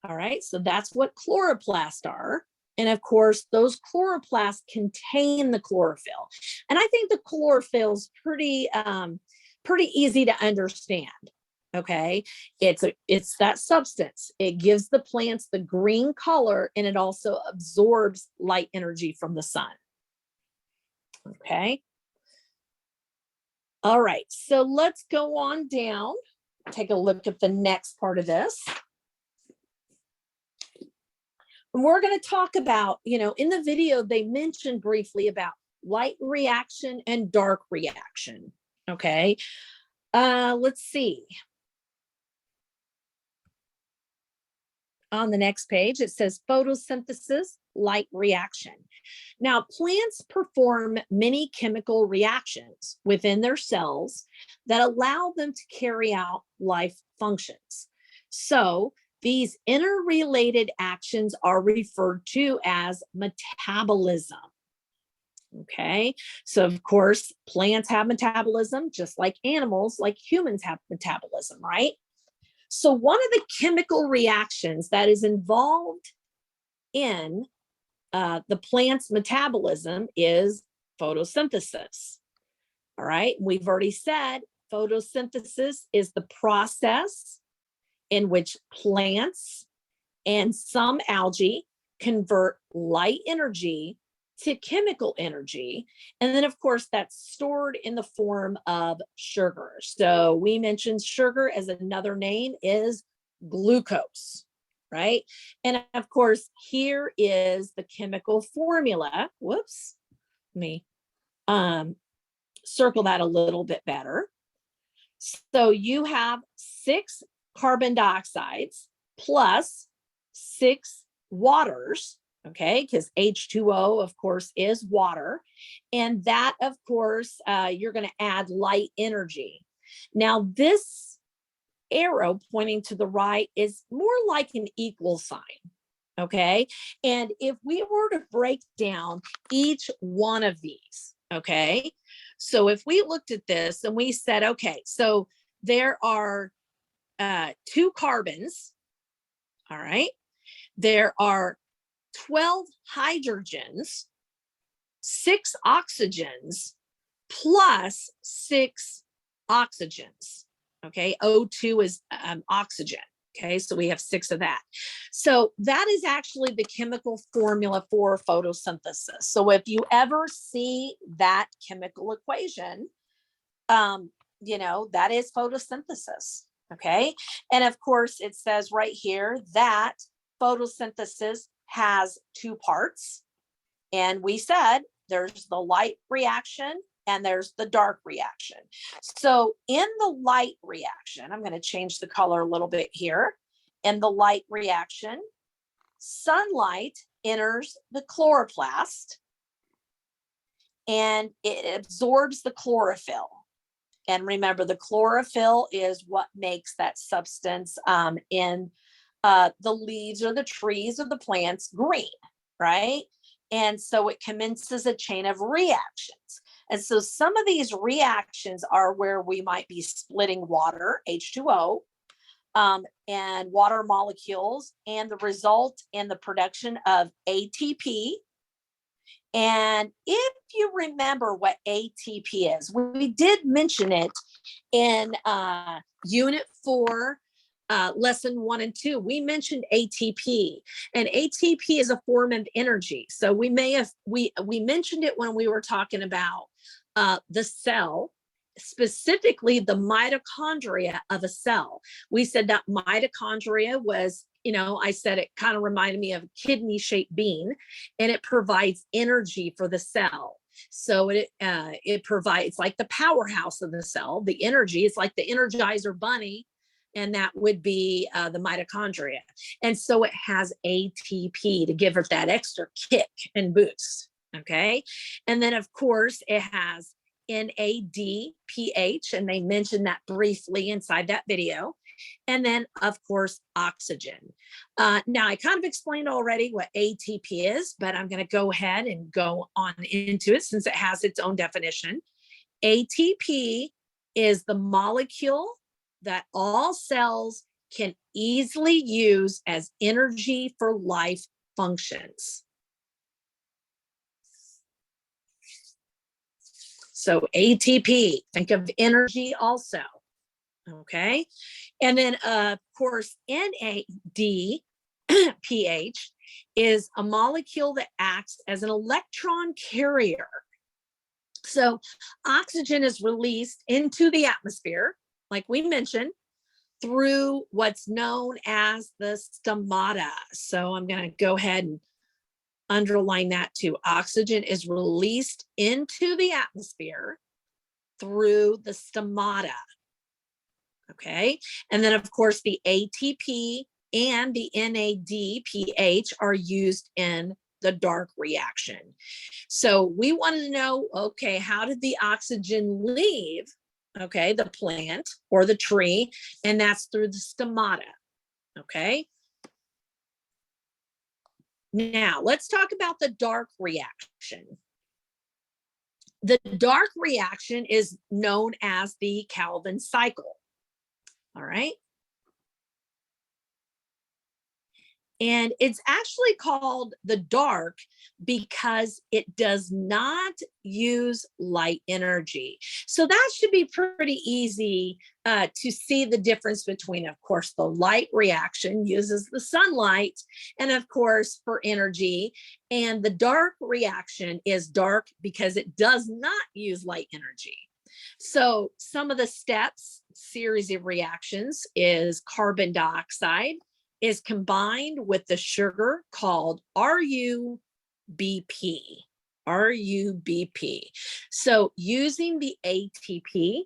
Speaker 1: All right, so that's what chloroplasts are. And of course, those chloroplasts contain the chlorophyll. And I think the chlorophyll is pretty easy to understand. Okay, it's that substance. It gives the plants the green color, and it also absorbs light energy from the sun. Okay. All right, so let's go on down. Take a look at the next part of this. And we're going to talk about, in the video, they mentioned briefly about light reaction and dark reaction. Okay. Let's see. On the next page, it says photosynthesis, light reaction. Now, plants perform many chemical reactions within their cells that allow them to carry out life functions. So these interrelated actions are referred to as metabolism. Okay, so of course, plants have metabolism just like animals, like humans have metabolism, right? So one of the chemical reactions that is involved in the plant's metabolism is photosynthesis. All right, we've already said photosynthesis is the process in which plants and some algae convert light energy to chemical energy. And then, of course, that's stored in the form of sugar. So we mentioned sugar as another name is glucose, right? And of course, here is the chemical formula. Whoops, let me circle that a little bit better. So you have 6 carbon dioxides plus 6 waters, okay, because H2O, of course, is water. And that, of course, you're going to add light energy. Now, this arrow pointing to the right is more like an equal sign, okay? And if we were to break down each one of these, okay, so if we looked at this and we said, okay, so there are 2 carbons, all right? There are 12 hydrogens, 6 oxygens, plus 6 oxygens. Okay, O2 is oxygen. Okay, so we have 6 of that. So that is actually the chemical formula for photosynthesis. So if you ever see that chemical equation, that is photosynthesis. Okay, and of course it says right here that photosynthesis has 2 parts. And we said there's the light reaction and there's the dark reaction. So in the light reaction, I'm going to change the color a little bit here. In the light reaction, sunlight enters the chloroplast and it absorbs the chlorophyll. And remember, the chlorophyll is what makes that substance in the leaves or the trees or the plants green, right? And so it commences a chain of reactions. And so some of these reactions are where we might be splitting water, H2O, and water molecules, and the result in the production of ATP. And if you remember what ATP is, we did mention it in Unit 4, Lesson 1 and 2. We mentioned ATP, and ATP is a form of energy. So we mentioned it when we were talking about the cell, specifically the mitochondria of a cell. We said that mitochondria was, I said it kind of reminded me of a kidney-shaped bean, and it provides energy for the cell. So it provides like the powerhouse of the cell, the energy. It's like the Energizer bunny, and that would be the mitochondria. And so it has ATP to give it that extra kick and boost. Okay. And then, of course, it has NADPH, and they mentioned that briefly inside that video. And then, of course, oxygen. Now, I kind of explained already what ATP is, but I'm going to go ahead and go on into it since it has its own definition. ATP is the molecule that all cells can easily use as energy for life functions. So ATP, think of energy also, okay? And then, of course, NADPH is a molecule that acts as an electron carrier. So oxygen is released into the atmosphere, like we mentioned, through what's known as the stomata. So I'm going to go ahead and underline that too. Oxygen is released into the atmosphere through the stomata. Okay. And then, of course, the ATP and the NADPH are used in the dark reaction. So we wanted to know, okay, how did the oxygen leave, okay, the plant or the tree? And that's through the stomata. Okay. Now, let's talk about the dark reaction. The dark reaction is known as the Calvin cycle. All right. And it's actually called the dark because it does not use light energy. So that should be pretty easy to see the difference between, of course, the light reaction uses the sunlight, and of course, for energy. And the dark reaction is dark because it does not use light energy. So some of the steps, series of reactions, is carbon dioxide is combined with the sugar called RUBP. RUBP. So using the ATP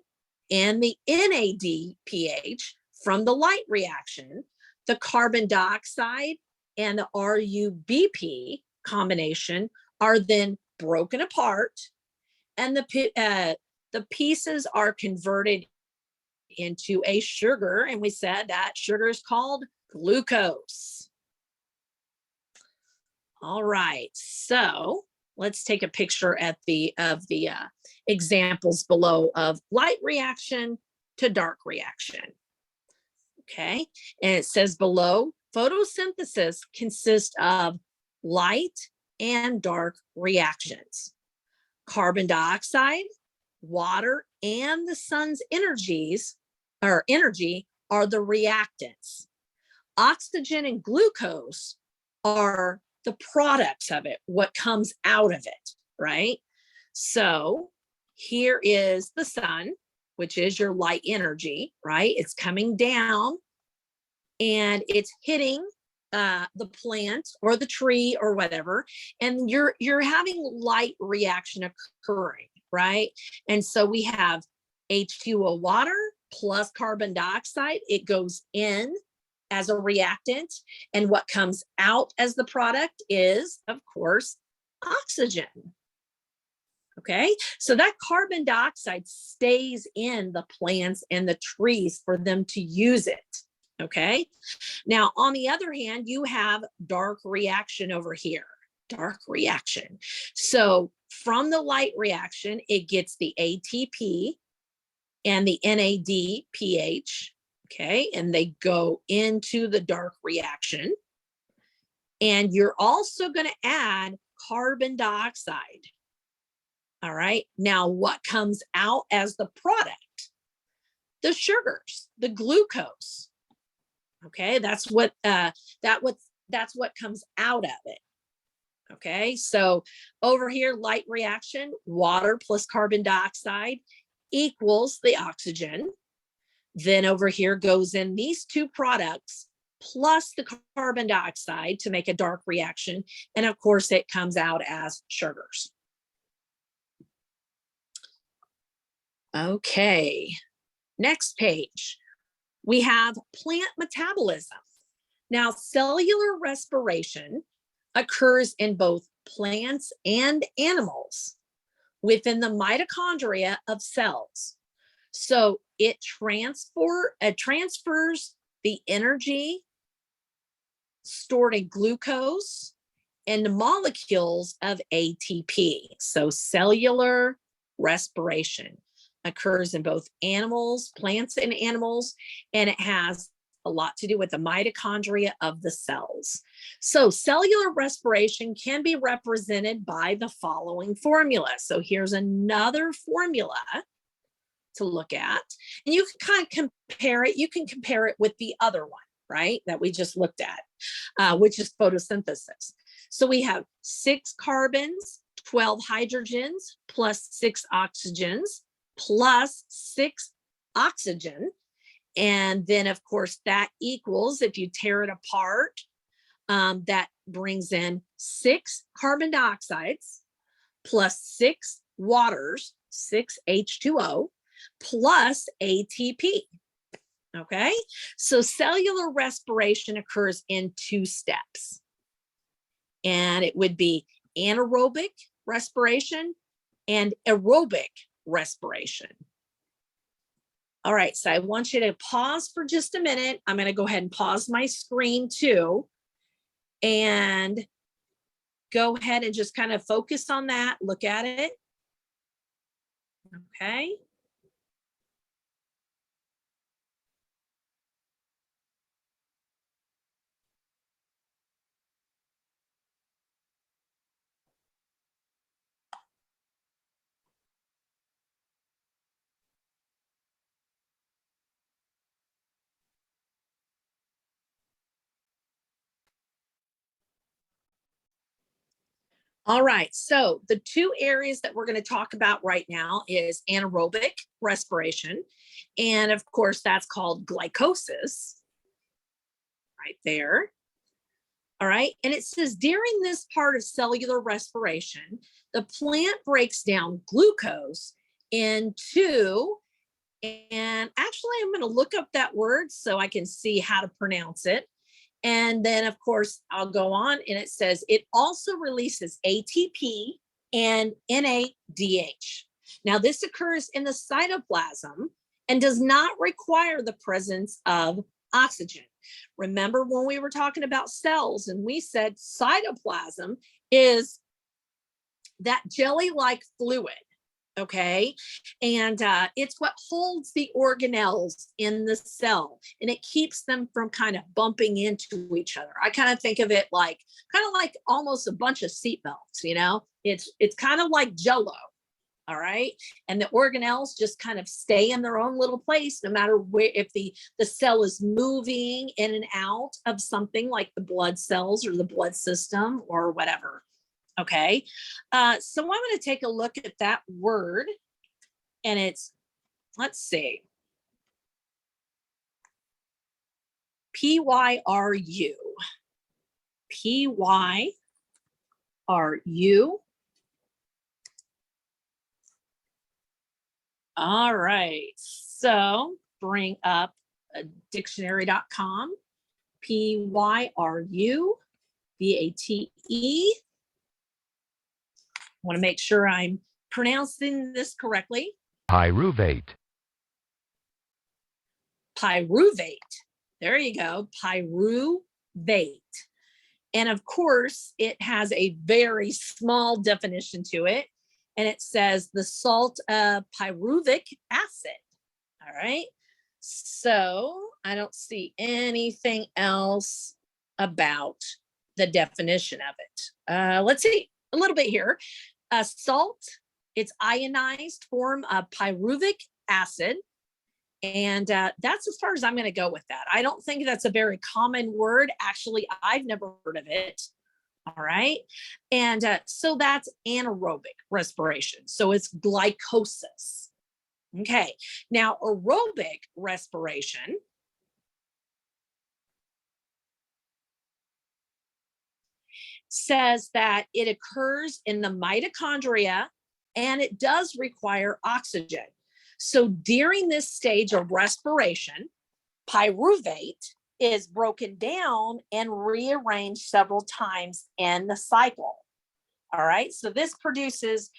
Speaker 1: and the NADPH from the light reaction, the carbon dioxide and the RUBP combination are then broken apart, and the pieces are converted into a sugar, and we said that sugar is called glucose. All right, so let's take a picture of the examples below of light reaction to dark reaction. Okay, and it says below, photosynthesis consists of light and dark reactions. Carbon dioxide, water, and the sun's energy are the reactants. Oxygen and glucose are the products of it, what comes out of it, right? So here is the sun, which is your light energy, right? It's coming down and it's hitting the plant or the tree or whatever, and you're having light reaction occurring, right? And so we have H2O water plus carbon dioxide. It goes in as a reactant, and what comes out as the product is, of course, oxygen. Okay, so that carbon dioxide stays in the plants and the trees for them to use it. Okay, now on the other hand, you have dark reaction over here. Dark reaction. So from the light reaction, it gets the ATP and the NADPH. Okay, and they go into the dark reaction. And you're also going to add carbon dioxide. All right, now what comes out as the product? The sugars, the glucose. Okay, that's what comes out of it. Okay, so over here, light reaction, water plus carbon dioxide equals the oxygen. Then over here goes in these two products plus the carbon dioxide to make a dark reaction. And of course, it comes out as sugars. Okay, next page. We have plant metabolism. Now, cellular respiration occurs in both plants and animals within the mitochondria of cells. So it transfers the energy stored in glucose and the molecules of ATP. So cellular respiration occurs in both animals, plants and animals, and it has a lot to do with the mitochondria of the cells. So cellular respiration can be represented by the following formula. So here's another formula to look at, and you can kind of compare it. You can compare it with the other one, right, that we just looked at, which is photosynthesis. So we have 6 carbons, 12 hydrogens, plus 6 oxygens, plus 6 oxygen. And then, of course, that equals, if you tear it apart, that brings in 6 carbon dioxides, plus 6 waters, 6 H2O, plus ATP. Okay, so cellular respiration occurs in 2 steps. And it would be anaerobic respiration and aerobic respiration. All right, so I want you to pause for just a minute. I'm going to go ahead and pause my screen too, and go ahead and just kind of focus on that, look at it. Okay. All right, so the 2 areas that we're going to talk about right now is anaerobic respiration. And of course, that's called glycosis right there. All right, and it says during this part of cellular respiration, the plant breaks down glucose into, and actually I'm going to look up that word so I can see how to pronounce it. And then, of course, I'll go on, and it says it also releases ATP and NADH. Now, this occurs in the cytoplasm and does not require the presence of oxygen. Remember when we were talking about cells and we said cytoplasm is that jelly-like fluid, okay? And it's what holds the organelles in the cell, and it keeps them from kind of bumping into each other. I kind of think of it like, kind of like almost a bunch of seatbelts, you know? It's kind of like Jell-O, all right? And the organelles just kind of stay in their own little place, no matter where, if the cell is moving in and out of something like the blood cells or the blood system or whatever. Okay, so I'm going to take a look at that word, and it's, let's see, P-Y-R-U. P-Y-R-U. All right, so bring up dictionary.com, P-Y-R-U, V-A-T-E. Want to make sure I'm pronouncing this correctly.
Speaker 6: Pyruvate.
Speaker 1: Pyruvate. There you go. Pyruvate. And of course, it has a very small definition to it. And it says the salt of pyruvic acid. All right. So I don't see anything else about the definition of it. Let's see a little bit here. Salt, it's ionized form of pyruvic acid. And that's as far as I'm going to go with that. I don't think that's a very common word. Actually, I've never heard of it. All right. And so that's anaerobic respiration. So it's glycosis. Okay. Now, aerobic respiration says that it occurs in the mitochondria and it does require oxygen. So during this stage of respiration, pyruvate is broken down and rearranged several times in the cycle. All right, so this produces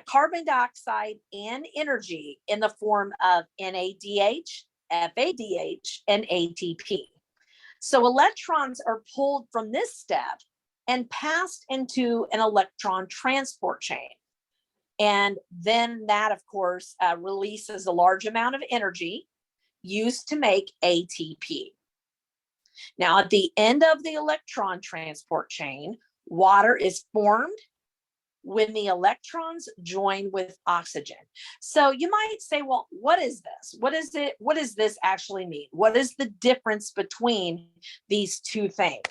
Speaker 1: carbon dioxide and energy in the form of NADH, FADH, and ATP. So electrons are pulled from this step and passed into an electron transport chain. And then that, of course, releases a large amount of energy used to make ATP. Now, at the end of the electron transport chain, water is formed when the electrons join with oxygen. So you might say, well, what is this? What is it? What does this actually mean? What is the difference between these two things?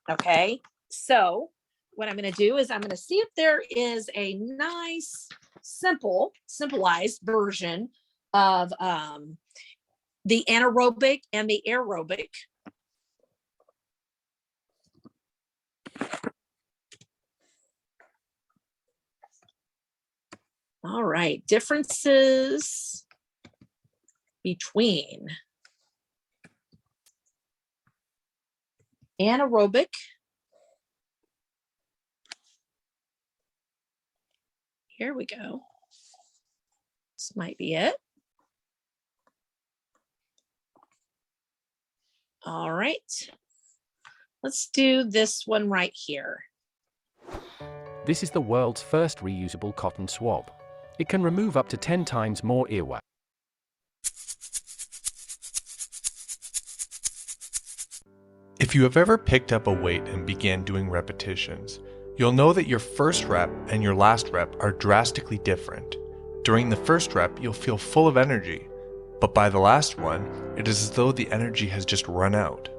Speaker 1: Okay, so what I'm going to do is I'm going to see if there is a nice, simplified version of the anaerobic and the aerobic. All right, differences between anaerobic here we go. This might be it. All right, let's do this one right here.
Speaker 6: This is the world's first reusable cotton swab. It can remove up to 10 times more earwax.
Speaker 7: If you have ever picked up a weight and began doing repetitions, you'll know that your first rep and your last rep are drastically different. During the first rep, you'll feel full of energy, but by the last one, it is as though the energy has just run out.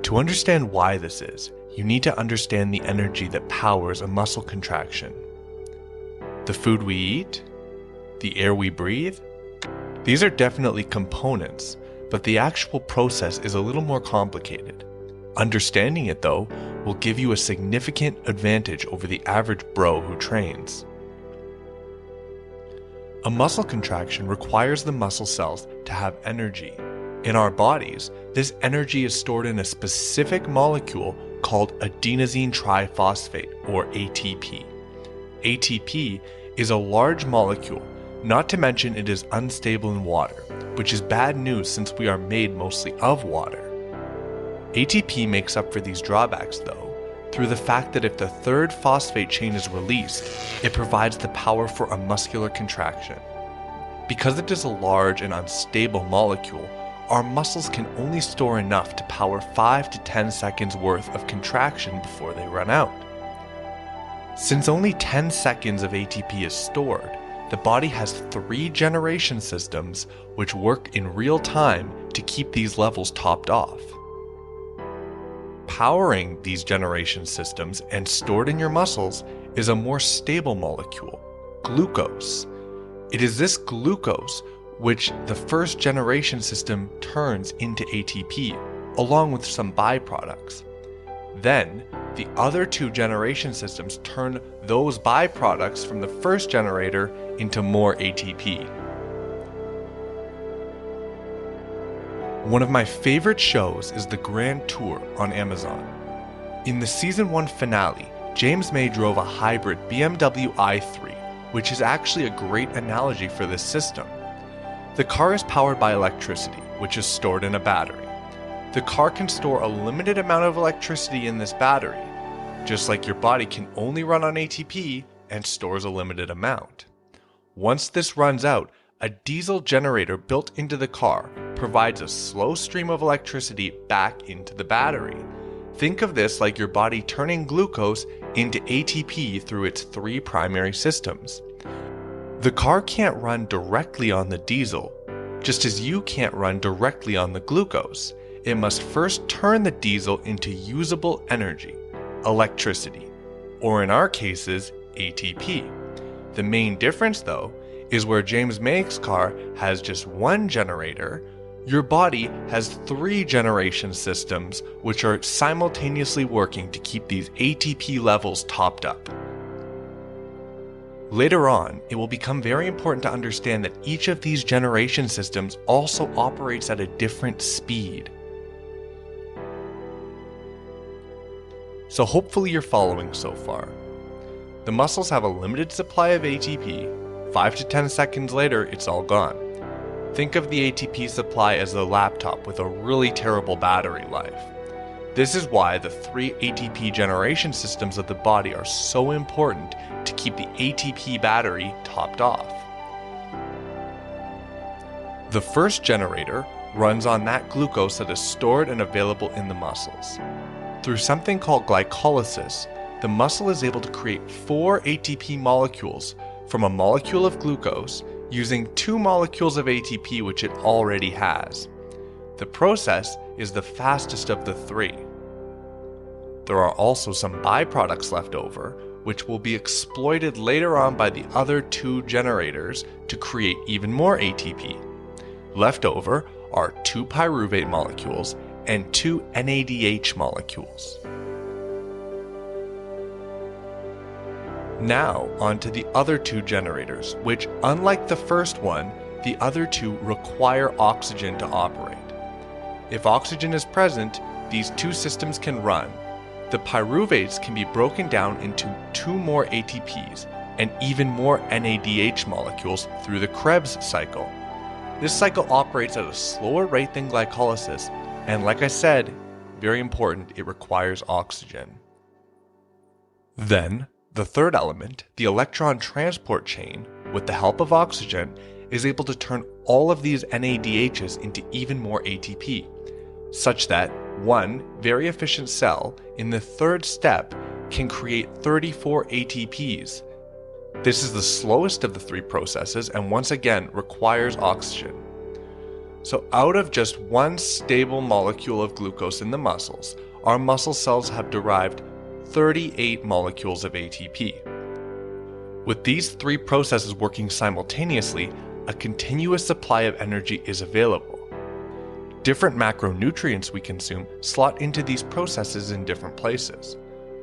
Speaker 7: To understand why this is, you need to understand the energy that powers a muscle contraction. The food we eat, the air we breathe, these are definitely components, but the actual process is a little more complicated. Understanding it, though, will give you a significant advantage over the average bro who trains. A muscle contraction requires the muscle cells to have energy. In our bodies, this energy is stored in a specific molecule called adenosine triphosphate, or ATP. ATP is a large molecule, not to mention it is unstable in water, which is bad news since we are made mostly of water. ATP makes up for these drawbacks, though, through the fact that if the third phosphate chain is released, it provides the power for a muscular contraction. Because it is a large and unstable molecule, our muscles can only store enough to power 5 to 10 seconds worth of contraction before they run out. Since only 10 seconds of ATP is stored, the body has 3 generation systems which work in real time to keep these levels topped off. Powering these generation systems and stored in your muscles is a more stable molecule, glucose. It is this glucose which the first generation system turns into ATP, along with some byproducts. Then, the other 2 generation systems turn those byproducts from the first generator into more ATP. One of my favorite shows is The Grand Tour on Amazon. In the season 1 finale, James May drove a hybrid BMW i3, which is actually a great analogy for this system. The car is powered by electricity, which is stored in a battery. The car can store a limited amount of electricity in this battery, just like your body can only run on ATP and stores a limited amount. Once this runs out, a diesel generator built into the car provides a slow stream of electricity back into the battery. Think of this like your body turning glucose into ATP through its 3 primary systems. The car can't run directly on the diesel, just as you can't run directly on the glucose. It must first turn the diesel into usable energy, electricity, or in our cases, ATP. The main difference, though, is where James May's car has just 1 generator, your body has 3 generation systems which are simultaneously working to keep these ATP levels topped up. Later on, it will become very important to understand that each of these generation systems also operates at a different speed. So hopefully you're following so far. The muscles have a limited supply of ATP. 5 to 10 seconds later, it's all gone. Think of the ATP supply as a laptop with a really terrible battery life. This is why the 3 ATP generation systems of the body are so important to keep the ATP battery topped off. The first generator runs on that glucose that is stored and available in the muscles. Through something called glycolysis, the muscle is able to create 4 ATP molecules from a molecule of glucose using 2 molecules of ATP which it already has. The process is the fastest of the 3. There are also some byproducts left over, which will be exploited later on by the other 2 generators to create even more ATP. Left over are 2 pyruvate molecules and 2 NADH molecules. Now onto the other 2 generators, which, unlike the first one, the other 2 require oxygen to operate. If oxygen is present, these 2 systems can run. The pyruvates can be broken down into 2 more ATPs and even more NADH molecules through the Krebs cycle. This cycle operates at a slower rate than glycolysis, and like I said, very important, it requires oxygen. Then, the third element, the electron transport chain, with the help of oxygen, is able to turn all of these NADHs into even more ATP, such that one very efficient cell in the third step can create 34 ATPs. This is the slowest of the 3 processes and once again requires oxygen. So out of just 1 stable molecule of glucose in the muscles, our muscle cells have derived 38 molecules of ATP. With these 3 processes working simultaneously, a continuous supply of energy is available. Different macronutrients we consume slot into these processes in different places.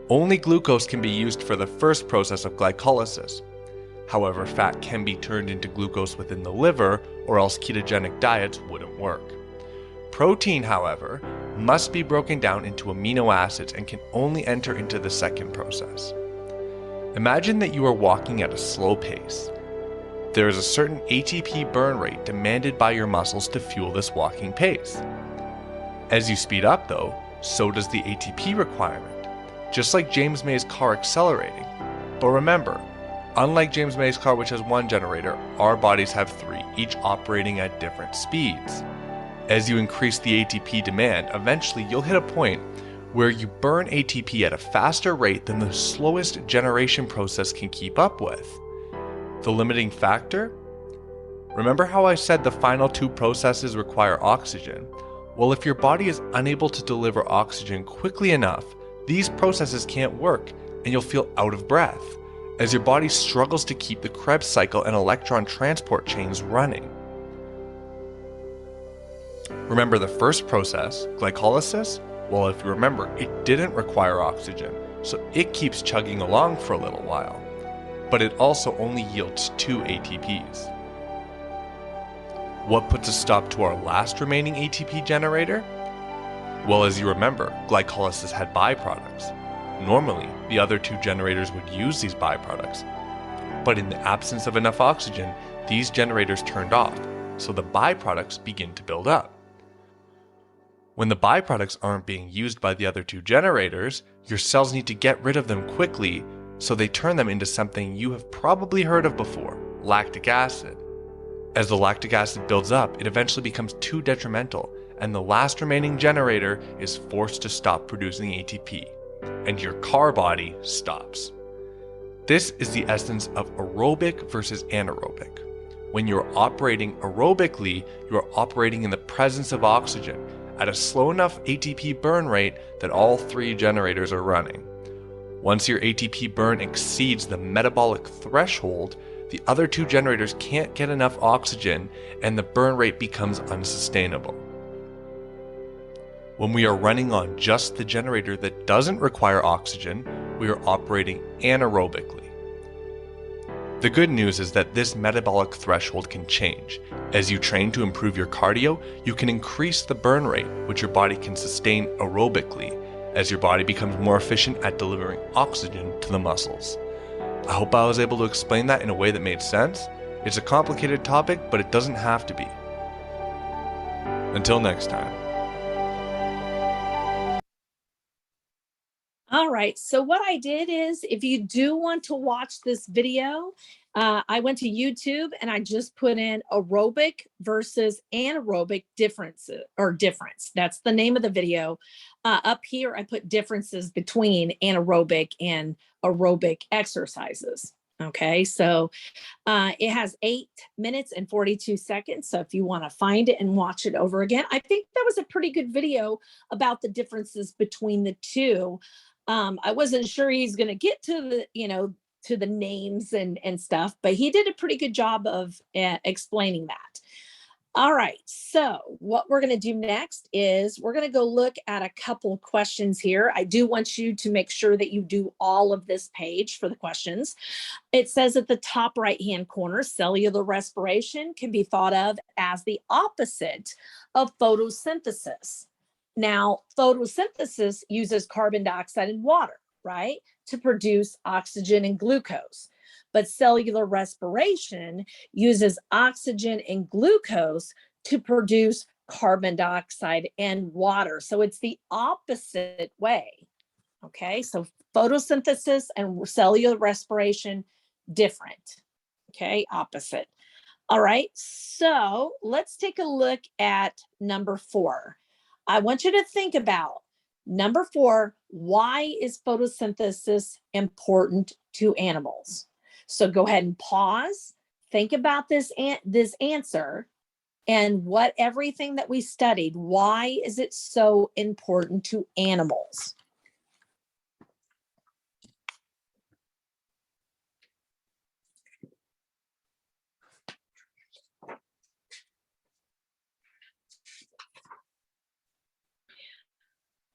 Speaker 7: Only glucose can be used for the first process of glycolysis. However, fat can be turned into glucose within the liver, or else ketogenic diets wouldn't work. Protein, however, must be broken down into amino acids and can only enter into the second process. Imagine that you are walking at a slow pace. There is a certain ATP burn rate demanded by your muscles to fuel this walking pace. As you speed up though, so does the ATP requirement, just like James May's car accelerating. But remember, unlike James May's car, which has 1 generator, our bodies have 3, each operating at different speeds. As you increase the ATP demand, eventually you'll hit a point where you burn ATP at a faster rate than the slowest generation process can keep up with. The limiting factor? Remember how I said the final 2 processes require oxygen? Well, if your body is unable to deliver oxygen quickly enough, these processes can't work and you'll feel out of breath, as your body struggles to keep the Krebs cycle and electron transport chains running. Remember the first process, glycolysis? Well, if you remember, it didn't require oxygen, so it keeps chugging along for a little while. But it also only yields 2 ATPs. What puts a stop to our last remaining ATP generator? Well, as you remember, glycolysis had byproducts. Normally, the other 2 generators would use these byproducts. But in the absence of enough oxygen, these generators turned off, so the byproducts begin to build up. When the byproducts aren't being used by the other 2 generators, your cells need to get rid of them quickly, so they turn them into something you have probably heard of before, lactic acid. As the lactic acid builds up, it eventually becomes too detrimental, and the last remaining generator is forced to stop producing ATP, and your car body stops. This is the essence of aerobic versus anaerobic. When you're operating aerobically, you're operating in the presence of oxygen at a slow enough ATP burn rate that all 3 generators are running. Once your ATP burn exceeds the metabolic threshold, the other 2 generators can't get enough oxygen and the burn rate becomes unsustainable. When we are running on just the generator that doesn't require oxygen, we are operating anaerobically. The good news is that this metabolic threshold can change. As you train to improve your cardio, you can increase the burn rate, which your body can sustain aerobically, as your body becomes more efficient at delivering oxygen to the muscles. I hope I was able to explain that in a way that made sense. It's a complicated topic, but it doesn't have to be. Until next time.
Speaker 1: All right, so what I did is, if you do want to watch this video, I went to YouTube and I just put in aerobic versus anaerobic differences, or difference. That's the name of the video. Up here, I put differences between anaerobic and aerobic exercises. Okay, so it has 8 minutes and 42 seconds. So if you want to find it and watch it over again, I think that was a pretty good video about the differences between the two. I wasn't sure he's going to get to the, to the names and stuff, but he did a pretty good job of explaining that. All right, so what we're going to do next is we're going to go look at a couple of questions here. I do want you to make sure that you do all of this page for the questions. It says at the top right-hand corner, cellular respiration can be thought of as the opposite of photosynthesis. Now, photosynthesis uses carbon dioxide and water, right, to produce oxygen and glucose. But cellular respiration uses oxygen and glucose to produce carbon dioxide and water. So it's the opposite way. Okay, so photosynthesis and cellular respiration, different. Okay, opposite. All right, so let's take a look at number 4. I want you to think about number 4, why is photosynthesis important to animals? So go ahead and pause, think about this answer and what everything that we studied, why is it so important to animals?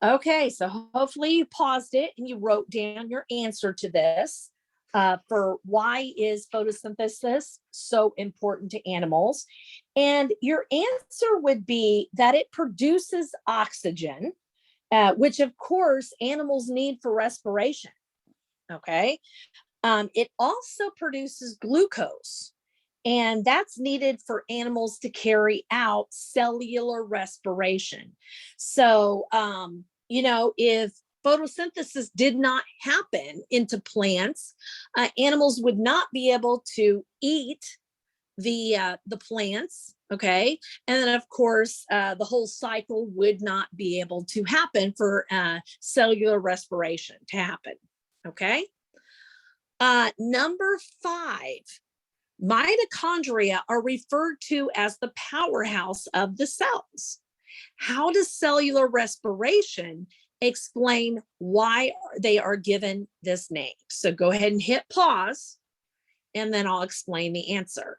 Speaker 1: Okay, so hopefully you paused it and you wrote down your answer to this for why is photosynthesis so important to animals. And your answer would be that it produces oxygen, which of course animals need for respiration, okay? It also produces glucose, and that's needed for animals to carry out cellular respiration. So, if photosynthesis did not happen into plants, animals would not be able to eat the plants, okay? And then of course, the whole cycle would not be able to happen for cellular respiration to happen, okay? Number 5, mitochondria are referred to as the powerhouse of the cells. How does cellular respiration explain why they are given this name? So go ahead and hit pause, and then I'll explain the answer.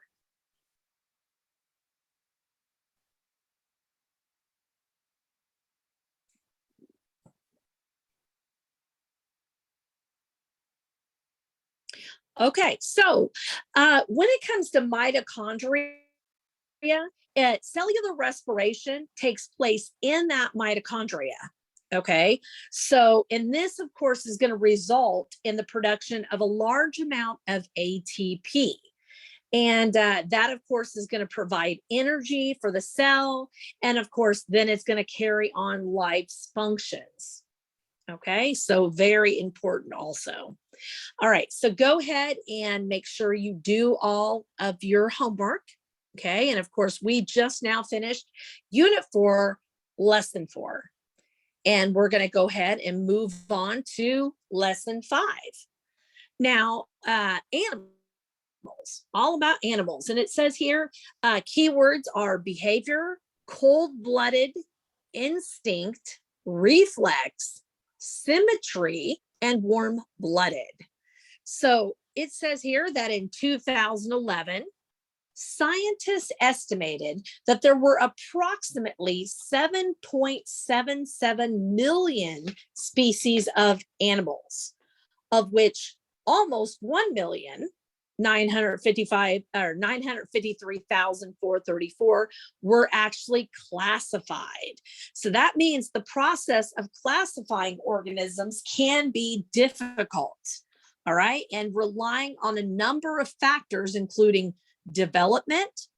Speaker 1: Okay, so when it comes to mitochondria, cellular respiration takes place in that mitochondria. Okay, so and this, of course, is going to result in the production of a large amount of ATP. And that, of course, is going to provide energy for the cell. And of course, then it's going to carry on life's functions. Okay, so very important also. All right, so go ahead and make sure you do all of your homework. Okay, and of course, we just now finished Unit 4, Lesson 4. And we're going to go ahead and move on to Lesson 5. Now, animals, all about animals. And it says here, keywords are behavior, cold-blooded, instinct, reflex, symmetry, and warm-blooded. So it says here that in 2011, scientists estimated that there were approximately 7.77 million species of animals, of which almost 953,434 were actually classified. So that means the process of classifying organisms can be difficult. all right, and relying on a number of factors, including development,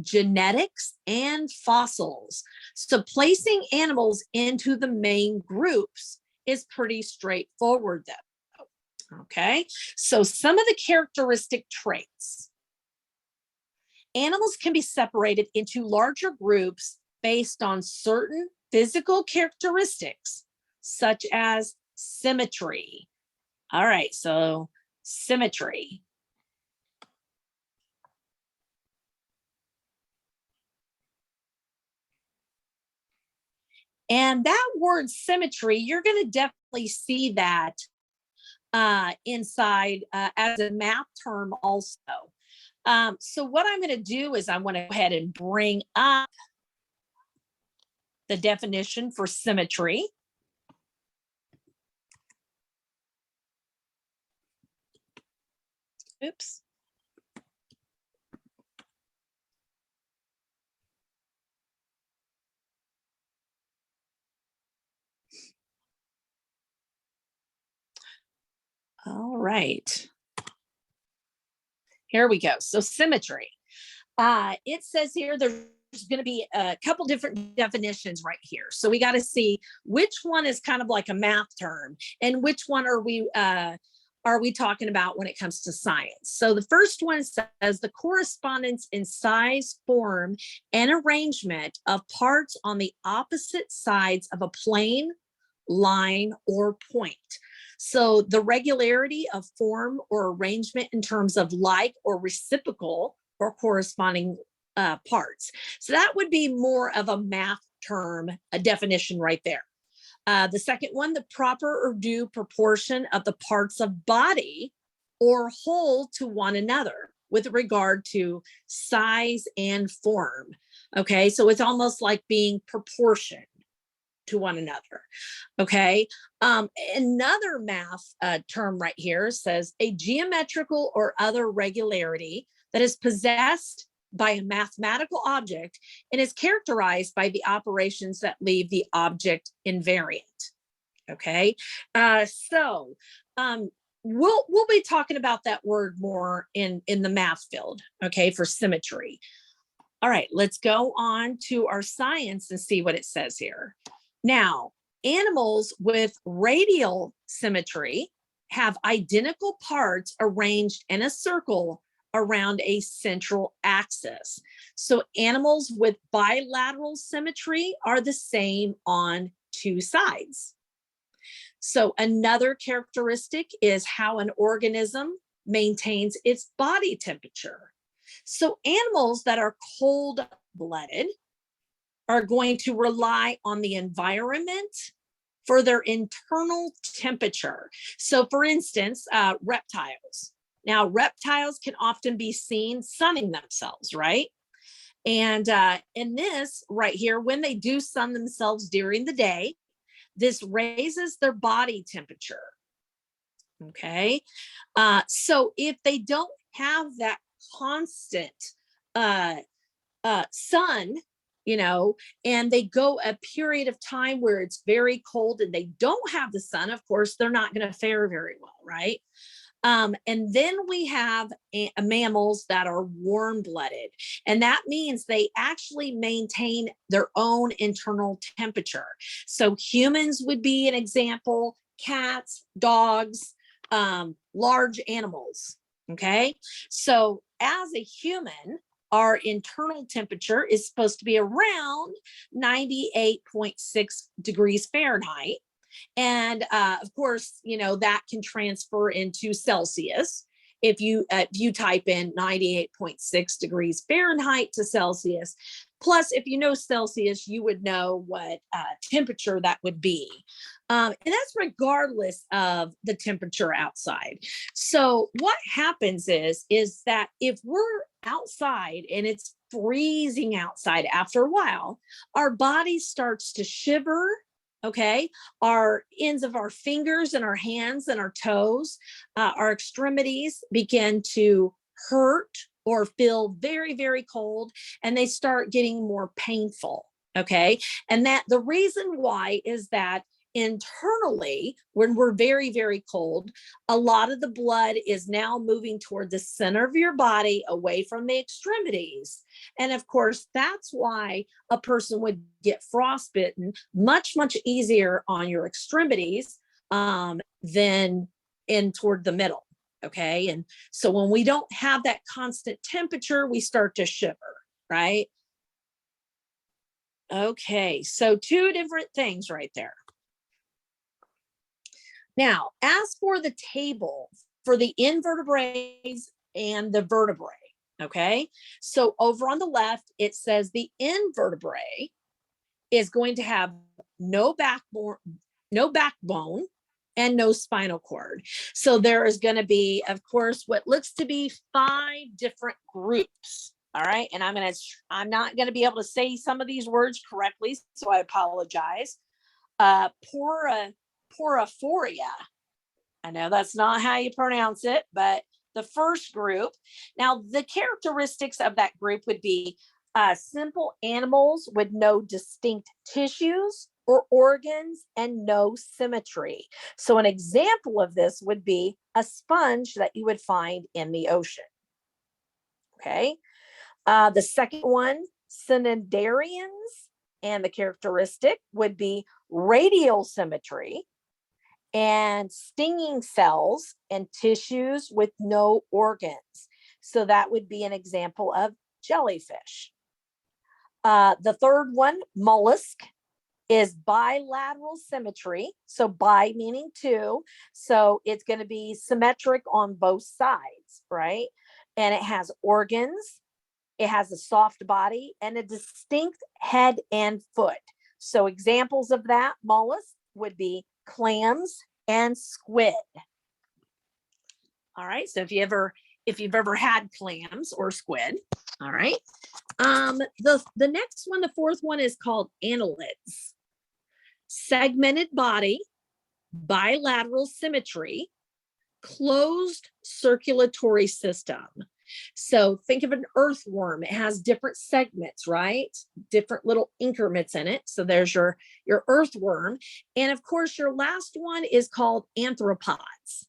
Speaker 1: genetics, and fossils. So placing animals into the main groups is pretty straightforward though. Okay, so some of the characteristic traits. Animals can be separated into larger groups based on certain physical characteristics, such as symmetry. All right, so symmetry. And that word symmetry, you're going to definitely see that inside as a math term also. So what I'm going to do is I want to go ahead and bring up the definition for symmetry. Oops. All right. Here we go. So symmetry. It says here there's going to be a couple different definitions right here. So we got to see which one is kind of like a math term and which one are we talking about when it comes to science. So the first one says the correspondence in size, form, and arrangement of parts on the opposite sides of a plane, line, or point. So the regularity of form or arrangement in terms of like or reciprocal or corresponding parts. So that would be more of a math term, a definition right there. The second one, the proper or due proportion of the parts of body or whole to one another with regard to size and form. Okay, so it's almost like being proportioned to one another. Okay, another math term right here says a geometrical or other regularity that is possessed by a mathematical object and is characterized by the operations that leave the object invariant. Okay, so we'll be talking about that word more in the math field. Okay, for symmetry. All right, let's go on to our science and see what it says here. Now, animals with radial symmetry have identical parts arranged in a circle around a central axis. So animals with bilateral symmetry are the same on two sides. So another characteristic is how an organism maintains its body temperature. So animals that are cold-blooded are going to rely on the environment for their internal temperature. So for instance, reptiles. Now, reptiles can often be seen sunning themselves, right? And in this right here, when they do sun themselves during the day, this raises their body temperature. Okay. So if they don't have that constant sun, you know, and they go a period of time where it's very cold and they don't have the sun, of course, they're not going to fare very well, right? And then we have mammals that are warm-blooded, and that means they actually maintain their own internal temperature. So humans would be an example, cats, dogs, large animals, okay? So as a human, our internal temperature is supposed to be around 98.6 degrees Fahrenheit. And of course, you know, that can transfer into Celsius. If you type in 98.6 degrees Fahrenheit to Celsius, plus if you know Celsius, you would know what temperature that would be. And that's regardless of the temperature outside. So what happens is that if we're outside and it's freezing outside after a while, our body starts to shiver. Okay, our ends of our fingers and our hands and our toes, our extremities begin to hurt or feel very, very cold, and they start getting more painful. Okay, and that the reason why is that internally, when we're very, very cold, a lot of the blood is now moving toward the center of your body, away from the extremities. And of course, that's why a person would get frostbitten much, much easier on your extremities than in toward the middle. Okay. And so when we don't have that constant temperature, we start to shiver, right? Okay. So two different things right there. Now, as for the table for the invertebrates and the vertebrae, okay? So over on the left, it says the invertebrate is going to have no backbone and no spinal cord. So there is going to be, of course, what looks to be 5 different groups. All right. And I'm not going to be able to say some of these words correctly, so I apologize. Porphyria. I know that's not how you pronounce it, but the first group. Now, the characteristics of that group would be simple animals with no distinct tissues or organs and no symmetry. So an example of this would be a sponge that you would find in the ocean. Okay. The second one, cnidarians, and the characteristic would be radial symmetry and stinging cells and tissues with no organs. So that would be an example of jellyfish. The third one, mollusk, is bilateral symmetry. So bi meaning 2. So it's going to be symmetric on both sides, right? And it has organs, it has a soft body, and a distinct head and foot. So examples of that mollusk would be clams and squid. All right. So if you've ever had clams or squid, all right. The next one, the fourth one, is called annelids. Segmented body, bilateral symmetry, closed circulatory system. So think of an earthworm. It has different segments, right? Different little increments in it. So there's your earthworm. And of course, your last one is called arthropods.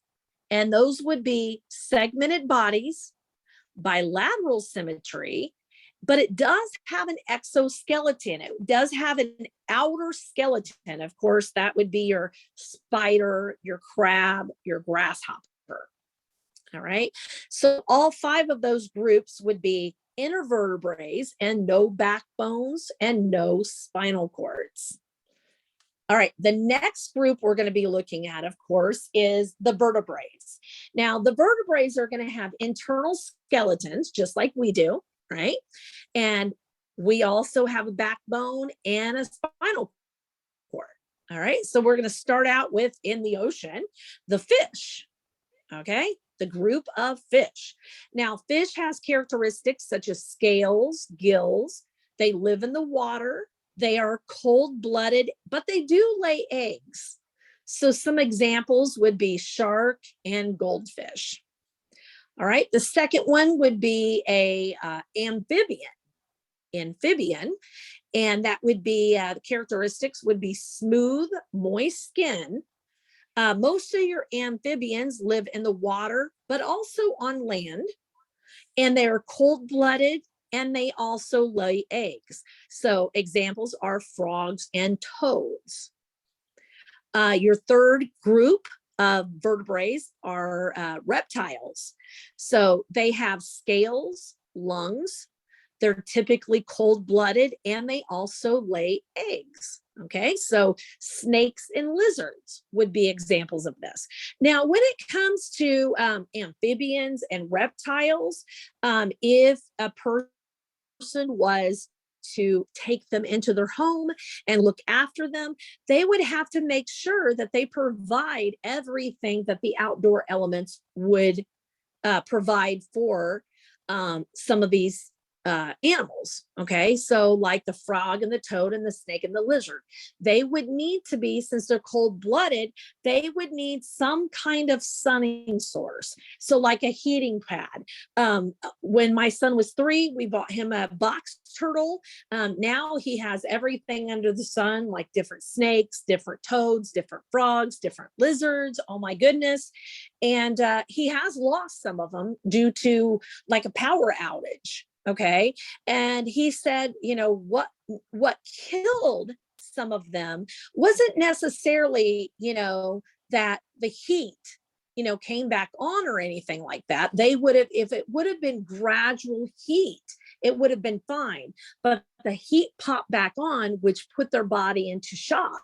Speaker 1: And those would be segmented bodies, bilateral symmetry, but it does have an exoskeleton. It does have an outer skeleton. Of course, that would be your spider, your crab, your grasshopper. All right. So all 5 of those groups would be invertebrates and no backbones and no spinal cords. All right. The next group we're going to be looking at, of course, is the vertebrates. Now, the vertebrates are going to have internal skeletons, just like we do, right? And we also have a backbone and a spinal cord. All right. So we're going to start out with, in the ocean, the fish. Okay. The group of fish. Now, fish has characteristics such as scales, gills. They live in the water. They are cold-blooded, but they do lay eggs. So some examples would be shark and goldfish. All right. The second one would be a amphibian. And that would be, the characteristics would be smooth, moist skin. Most of your amphibians live in the water, but also on land, and they're cold-blooded, and they also lay eggs. So examples are frogs and toads. Your third group of vertebrates are reptiles. So they have scales, lungs. They're typically cold-blooded, and they also lay eggs. Okay, so snakes and lizards would be examples of this. Now, when it comes to amphibians and reptiles, if a person was to take them into their home and look after them, they would have to make sure that they provide everything that the outdoor elements would provide for some of these animals. Okay, so like the frog and the toad and the snake and the lizard, they would need to be, since they're cold-blooded, they would need some kind of sunning source. So like a heating pad. When my son was 3, we bought him a box turtle. Now he has everything under the sun, like different snakes, different toads, different frogs, different lizards. Oh my goodness. And he has lost some of them due to like a power outage. Okay. And he said, what killed some of them wasn't necessarily, that the heat, came back on or anything like that. They would have, if it would have been gradual heat, it would have been fine. But the heat popped back on, which put their body into shock.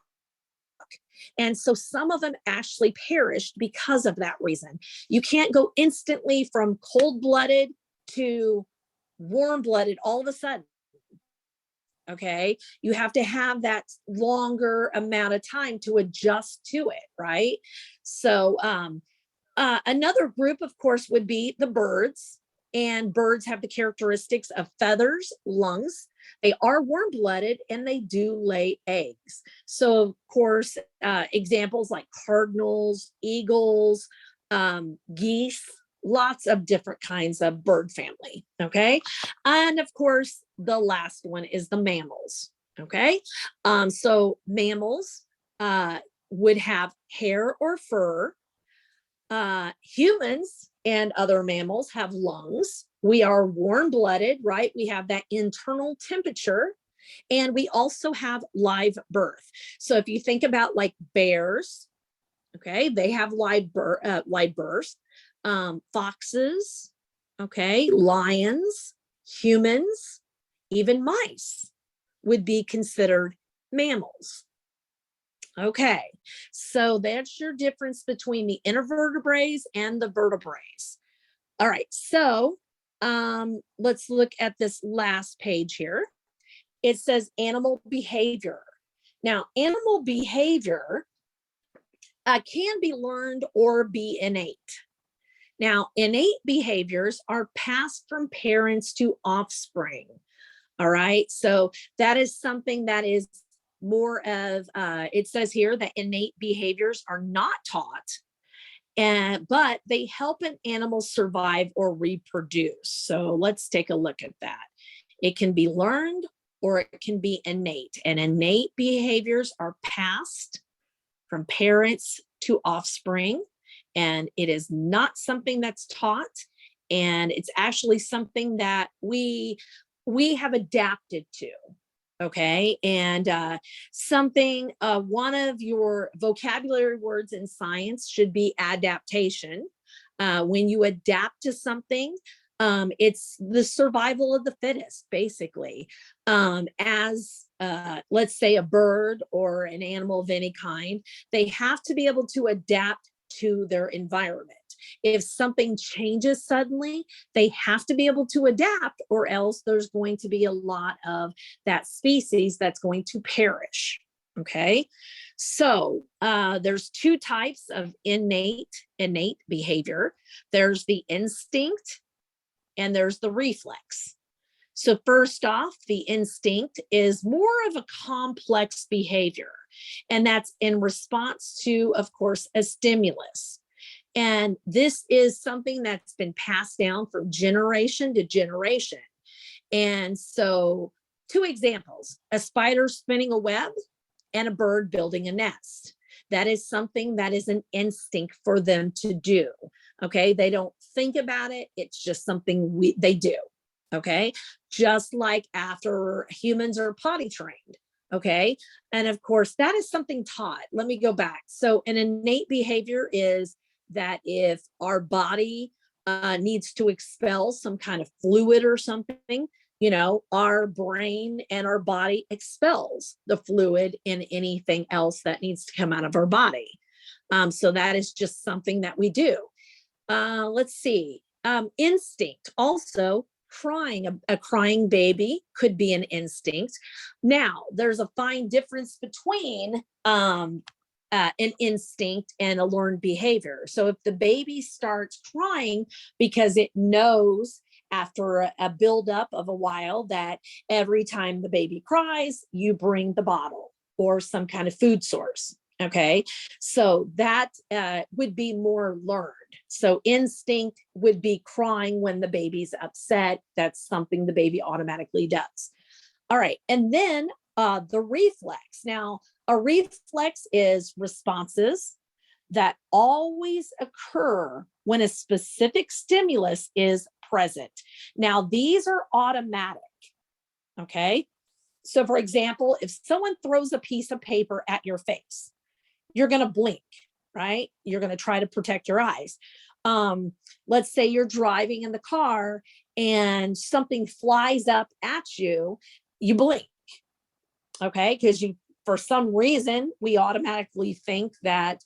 Speaker 1: And so some of them actually perished because of that reason. You can't go instantly from cold-blooded to warm-blooded all of a sudden. Okay, you have to have that longer amount of time to adjust to it, right? So another group, of course, would be the birds. And birds have the characteristics of feathers, lungs. They are warm-blooded and they do lay eggs. So of course, examples like cardinals, eagles, geese, lots of different kinds of bird family. Okay. And of course, the last one is the mammals. Okay. So mammals would have hair or fur. Humans and other mammals have lungs. We are warm-blooded, right? We have that internal temperature, and we also have live birth. So if you think about like bears, okay, they have live birth. Foxes, okay, lions, humans, even mice would be considered mammals. Okay, so that's your difference between the invertebrates and the vertebrates. All right, so let's look at this last page here. It says animal behavior. Now, animal behavior can be learned or be innate. Now, innate behaviors are passed from parents to offspring. All right, so that is something that is more of, it says here that innate behaviors are not taught, but they help an animal survive or reproduce. So let's take a look at that. It can be learned or it can be innate, and innate behaviors are passed from parents to offspring, and it is not something that's taught, and it's actually something that we have adapted to. Okay, and something, one of your vocabulary words in science should be adaptation. When you adapt to something, it's the survival of the fittest, basically. As let's say a bird or an animal of any kind, they have to be able to adapt to their environment. If something changes suddenly, they have to be able to adapt, or else there's going to be a lot of that species that's going to perish. Okay, so there's 2 types of innate behavior. There's the instinct and there's the reflex. So first off, the instinct is more of a complex behavior, and that's in response to, of course, a stimulus. And this is something that's been passed down from generation to generation. And so 2 examples, a spider spinning a web and a bird building a nest. That is something that is an instinct for them to do. Okay, they don't think about it. It's just something they do. Okay, just like after humans are potty trained. Okay, and of course that is something taught. Let me go back. So an innate behavior is that if our body needs to expel some kind of fluid or something, our brain and our body expels the fluid and anything else that needs to come out of our body. So that is just something that we do. Let's see. Instinct also. Crying, a crying baby could be an instinct. Now, there's a fine difference between an instinct and a learned behavior. So if the baby starts crying because it knows after a buildup of a while that every time the baby cries, you bring the bottle or some kind of food source. Okay, so that would be more learned. So instinct would be crying when the baby's upset. That's something the baby automatically does. All right, and then the reflex. Now, a reflex is responses that always occur when a specific stimulus is present. Now, these are automatic, okay? So for example, if someone throws a piece of paper at your face, you're going to blink, right? You're going to try to protect your eyes. Let's say you're driving in the car and something flies up at you, you blink, okay? Because for some reason, we automatically think that,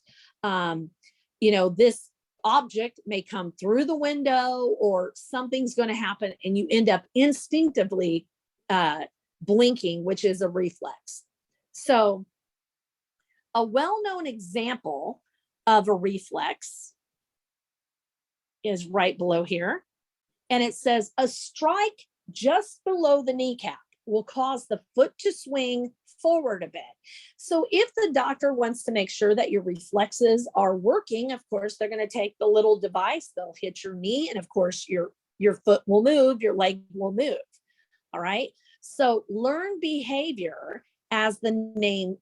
Speaker 1: this object may come through the window or something's going to happen, and you end up instinctively blinking, which is a reflex. So a well-known example of a reflex is right below here. And it says a strike just below the kneecap will cause the foot to swing forward a bit. So if the doctor wants to make sure that your reflexes are working, of course, they're going to take the little device, they'll hit your knee, and of course, your foot will move, your leg will move. All right. So learned behavior, as the name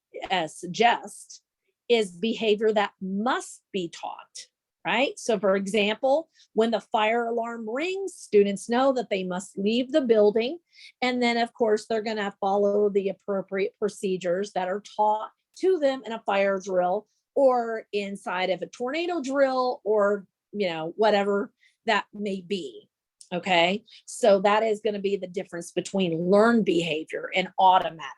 Speaker 1: suggests, is behavior that must be taught, right? So for example, when the fire alarm rings, students know that they must leave the building. And then of course, they're gonna follow the appropriate procedures that are taught to them in a fire drill or inside of a tornado drill or, whatever that may be. Okay, so that is going to be the difference between learned behavior and automatic.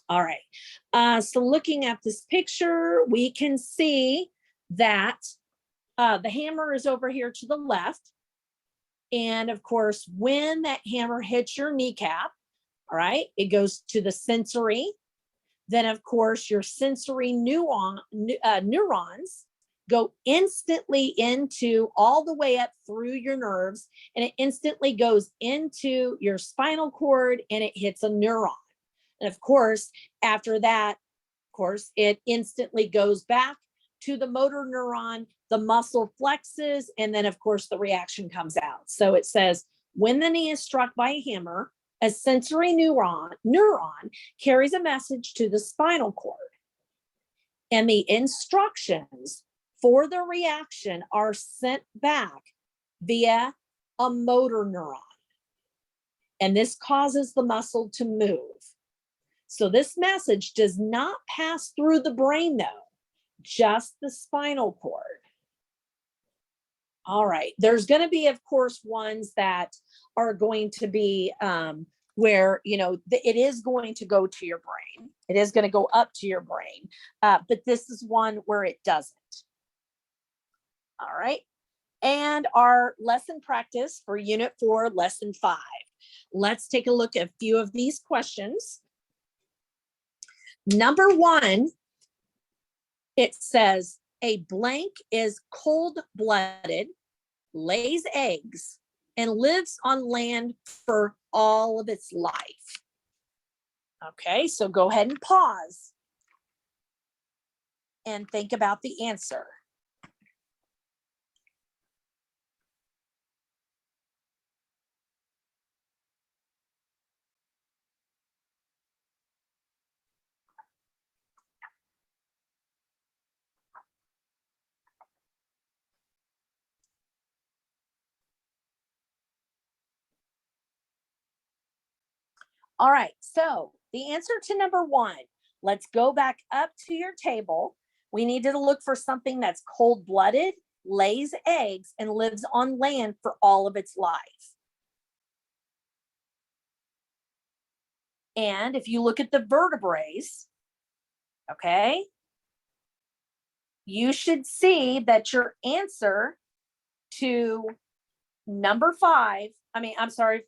Speaker 1: All right, so looking at this picture, we can see that the hammer is over here to the left. And of course, when that hammer hits your kneecap, all right, it goes to the sensory. Then of course, your sensory neurons go instantly into all the way up through your nerves, and it instantly goes into your spinal cord and it hits a neuron. And of course, after that, of course, it instantly goes back to the motor neuron, the muscle flexes, and then of course the reaction comes out. So it says, when the knee is struck by a hammer, a sensory neuron carries a message to the spinal cord. And the instructions for the reaction are sent back via a motor neuron. And this causes the muscle to move. So this message does not pass through the brain though, just the spinal cord. All right, there's going to be, of course, ones that are going to be where, it is going to go to your brain. It is going to go up to your brain. But this is one where it doesn't. All right. And our lesson practice for Unit 4, Lesson 5. Let's take a look at a few of these questions. Number 1, it says, a blank is cold-blooded, lays eggs, and lives on land for all of its life. Okay, so go ahead and pause and think about the answer. All right, so the answer to number 1, let's go back up to your table. We need to look for something that's cold-blooded, lays eggs, and lives on land for all of its life. And if you look at the vertebrae, okay, you should see that your answer to number 5,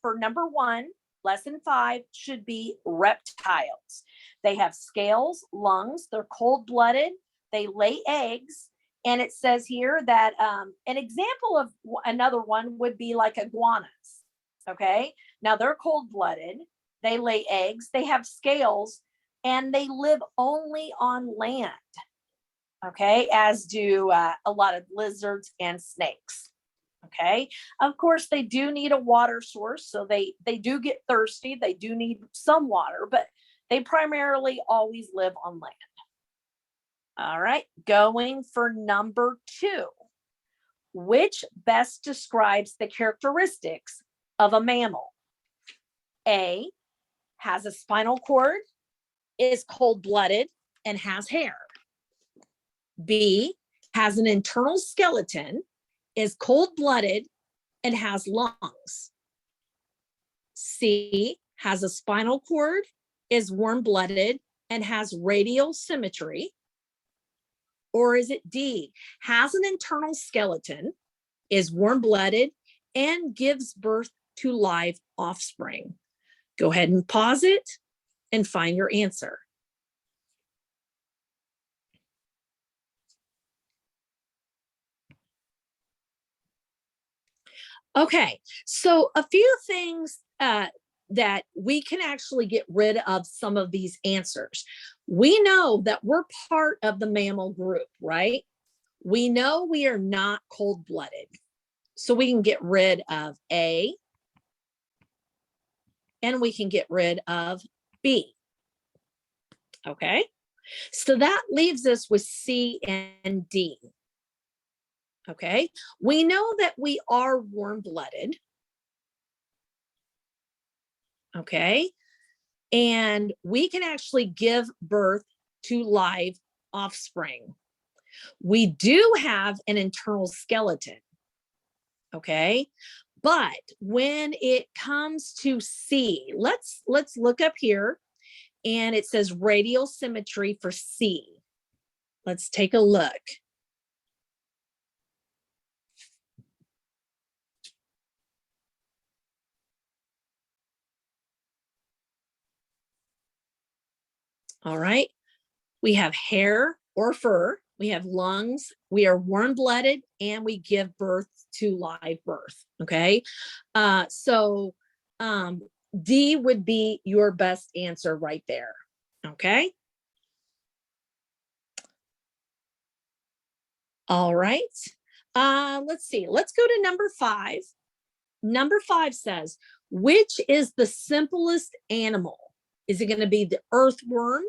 Speaker 1: for number 1, Lesson 5 should be reptiles. They have scales, lungs, they're cold-blooded, they lay eggs, and it says here that an example of another one would be like iguanas. Okay. Now they're cold-blooded. They lay eggs, they have scales, and they live only on land. Okay. As do a lot of lizards and snakes. Okay. Of course, they do need a water source. So they do get thirsty. They do need some water, but they primarily always live on land. All right. Going for number 2. Which best describes the characteristics of a mammal? A, has a spinal cord, is cold-blooded, and has hair. B, has an internal skeleton, is cold-blooded, and has lungs. C, has a spinal cord, is warm-blooded, and has radial symmetry. Or is it D, has an internal skeleton, is warm-blooded, and gives birth to live offspring? Go ahead and pause it and find your answer. Okay, so a few things that we can actually get rid of some of these answers. We know that we're part of the mammal group, right? We know we are not cold-blooded. So we can get rid of A, and we can get rid of B. Okay, so that leaves us with C and D. Okay, we know that we are warm-blooded. Okay, and we can actually give birth to live offspring. We do have an internal skeleton. Okay, but when it comes to C, let's look up here, and it says radial symmetry for C. Let's take a look. All right, we have hair or fur, we have lungs, we are warm-blooded, and we give birth to live birth. Okay, so D would be your best answer right there. Okay. All right. Let's see. Let's go to number 5. Number 5 says, which is the simplest animal? Is it going to be the earthworm,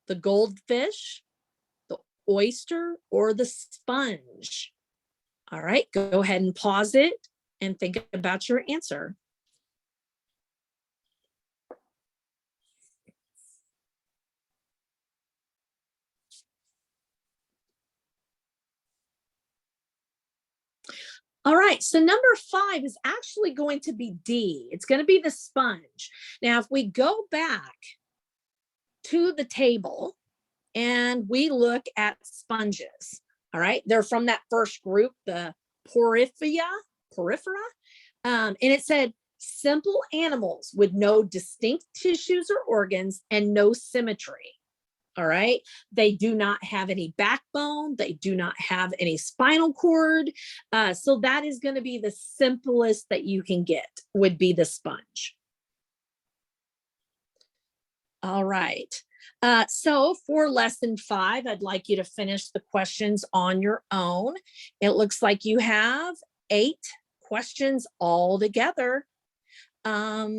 Speaker 1: the goldfish, the oyster, or the sponge? All right, go ahead and pause it and think about your answer. All right, so number 5 is actually going to be D. It's going to be the sponge. Now, if we go back to the table and we look at sponges, all right, they're from that first group, the porifera, and it said simple animals with no distinct tissues or organs and no symmetry. All right. They do not have any backbone. They do not have any spinal cord. So that is going to be the simplest that you can get, would be the sponge. All right. So for lesson 5, I'd like you to finish the questions on your own. It looks like you have 8 questions all together. Yeah.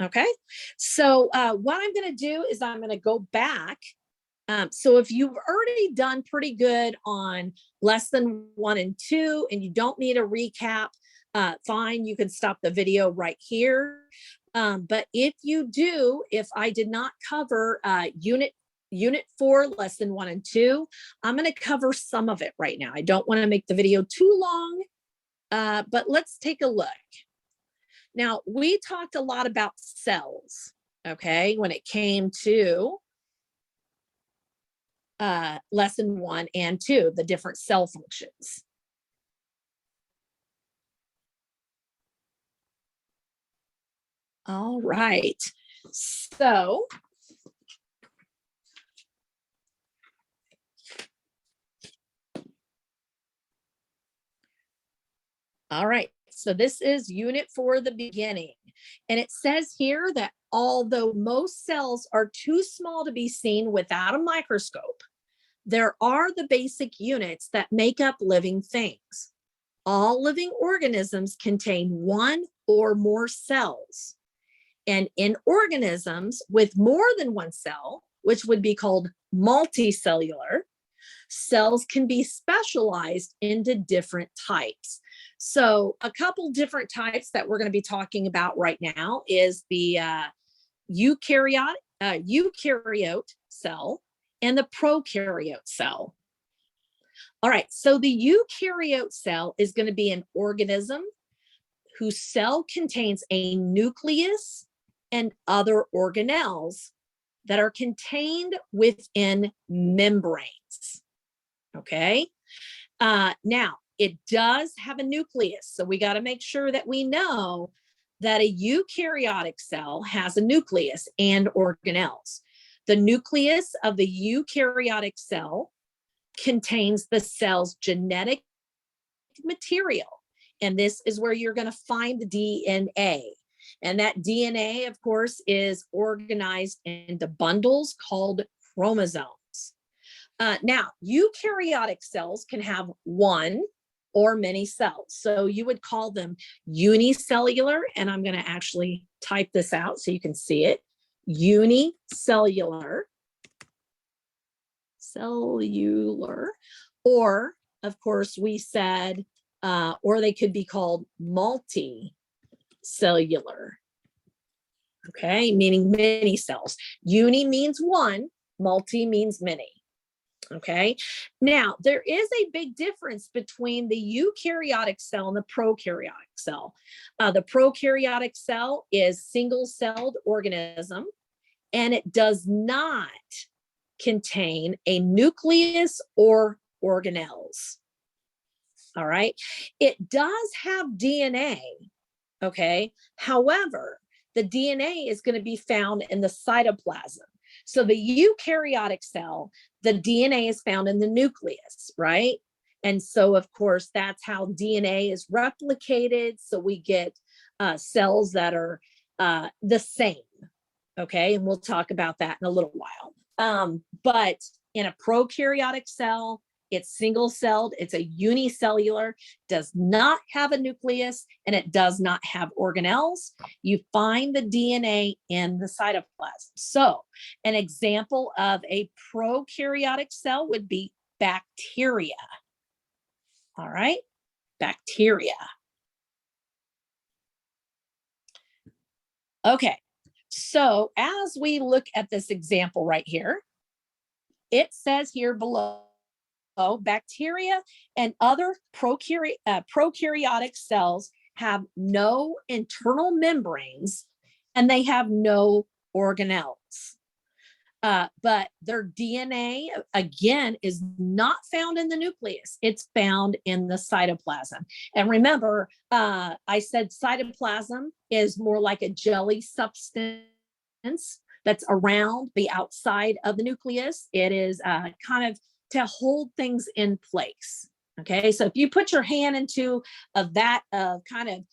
Speaker 1: Okay, so what I'm going to do is I'm going to go back. So if you've already done pretty good on lesson 1 and 2, and you don't need a recap, fine, you can stop the video right here. But if you do, if I did not cover unit 4, lesson 1 and 2, I'm going to cover some of it right now. I don't want to make the video too long, but let's take a look. Now, we talked a lot about cells, okay, when it came to lesson 1 and 2, the different cell functions. All right, so so this is unit 4, the beginning. And it says here that although most cells are too small to be seen without a microscope, there are the basic units that make up living things. All living organisms contain one or more cells. And in organisms with more than one cell, which would be called multicellular, cells can be specialized into different types. So a couple different types that we're going to be talking about right now is the eukaryote cell and the prokaryote cell. All right, so the eukaryote cell is going to be an organism whose cell contains a nucleus and other organelles that are contained within membranes. Okay, now it does have a nucleus, so we got to make sure that we know that a eukaryotic cell has a nucleus and organelles. The nucleus of the eukaryotic cell contains the cell's genetic material, and this is where you're going to find the DNA. And that DNA, of course, is organized into bundles called chromosomes. Now, eukaryotic cells can have one or many cells. So you would call them unicellular, and I'm going to actually type this out so you can see it. Unicellular, cellular, or of course we said, or they could be called multicellular. Okay, meaning many cells. Uni means one, multi means many. Okay, now there is a big difference between the eukaryotic cell and the prokaryotic cell. The prokaryotic cell is single-celled organism, and it does not contain a nucleus or organelles. All right, it does have DNA. Okay, however, the DNA is going to be found in the cytoplasm. So the eukaryotic cell, the DNA is found in the nucleus, right? And so, of course, that's how DNA is replicated. So we get cells that are the same, okay? And we'll talk about that in a little while. But in a prokaryotic cell, it's single-celled, it's a unicellular, does not have a nucleus, and it does not have organelles. You find the DNA in the cytoplasm. So an example of a prokaryotic cell would be bacteria. All right, bacteria. Okay, so as we look at this example right here, it says here below, bacteria and other prokaryotic cells have no internal membranes and they have no organelles. But their DNA, again, is not found in the nucleus. It's found in the cytoplasm. And remember, I said cytoplasm is more like a jelly substance that's around the outside of the nucleus. It is kind of to hold things in place. Okay, so if you put your hand into a vat of kind of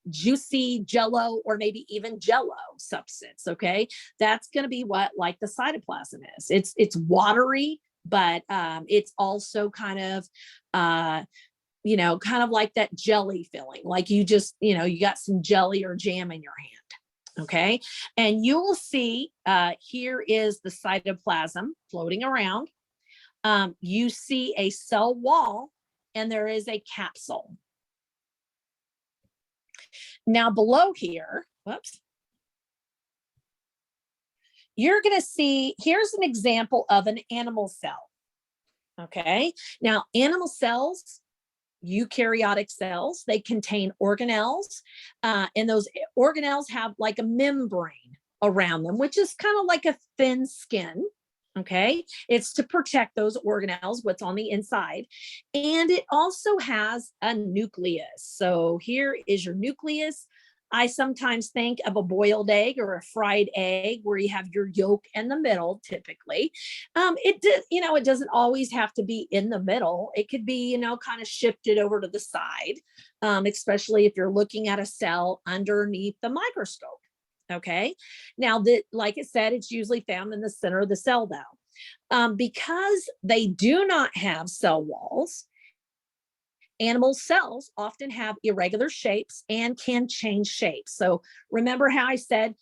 Speaker 1: juicy jello or maybe even jello substance, okay, that's going to be what like the cytoplasm is. It's watery, but it's also kind of kind of like that jelly filling, like you just you got some jelly or jam in your hand. Okay, and you will see here is the cytoplasm floating around. You see a cell wall and there is a capsule. Now below here, whoops, you're going to see, here's an example of an animal cell. Okay, now animal cells, eukaryotic cells, they contain organelles, and those organelles have like a membrane around them, which is kind of like a thin skin. Okay, it's to protect those organelles, what's on the inside. And it also has a nucleus. So here is your nucleus. I sometimes think of a boiled egg or a fried egg where you have your yolk in the middle, typically. It doesn't always have to be in the middle. It could be, kind of shifted over to the side, especially if you're looking at a cell underneath the microscope. Okay. Now, like I said, it's usually found in the center of the cell, though. Because they do not have cell walls, animal cells often have irregular shapes and can change shapes. So remember how I said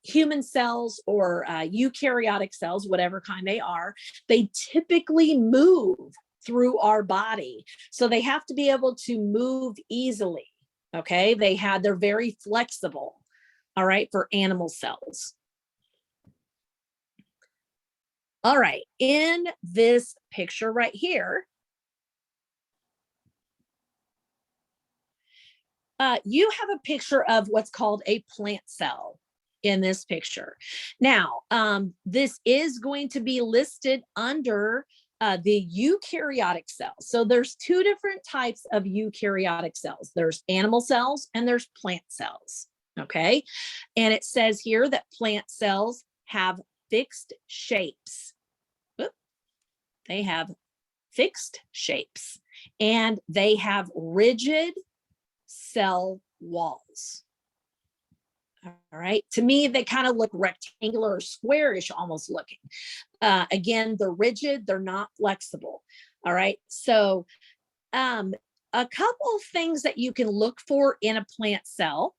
Speaker 1: human cells or eukaryotic cells, whatever kind they are, they typically move through our body. So they have to be able to move easily. Okay. They're very flexible. All right. For animal cells. All right. In this picture right here, you have a picture of what's called a plant cell in this picture. Now, this is going to be listed under the eukaryotic cells. So there's two different types of eukaryotic cells. There's animal cells and there's plant cells. Okay. And it says here that plant cells have fixed shapes. They have fixed shapes and they have rigid cell walls. All right. To me, they kind of look rectangular or squarish almost looking. Again, they're rigid, they're not flexible. All right. So a couple things that you can look for in a plant cell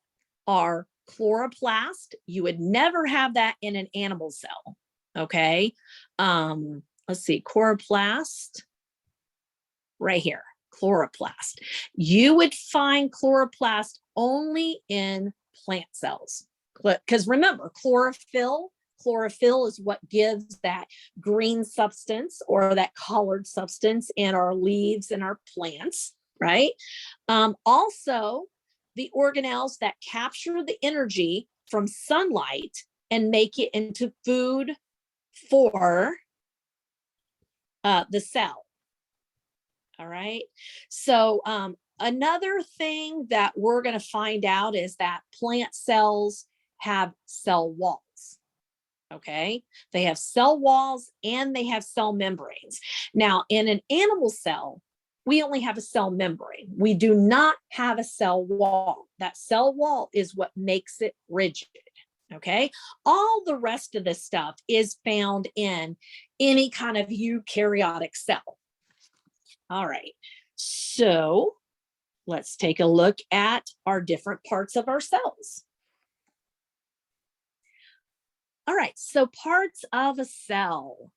Speaker 1: are chloroplast. You would never have that in an animal cell. Okay. Let's see, chloroplast right here. Chloroplast. You would find chloroplast only in plant cells. Because remember, chlorophyll is what gives that green substance or that colored substance in our leaves and our plants, right? Also, the organelles that capture the energy from sunlight and make it into food for the cell. All right. So another thing that we're going to find out is that plant cells have cell walls. Okay. They have cell walls and they have cell membranes. Now, in an animal cell, we only have a cell membrane. We do not have a cell wall. That cell wall is what makes it rigid. Okay. All the rest of this stuff is found in any kind of eukaryotic cell. All right, so let's take a look at our different parts of our cells. All right, so parts of a cell.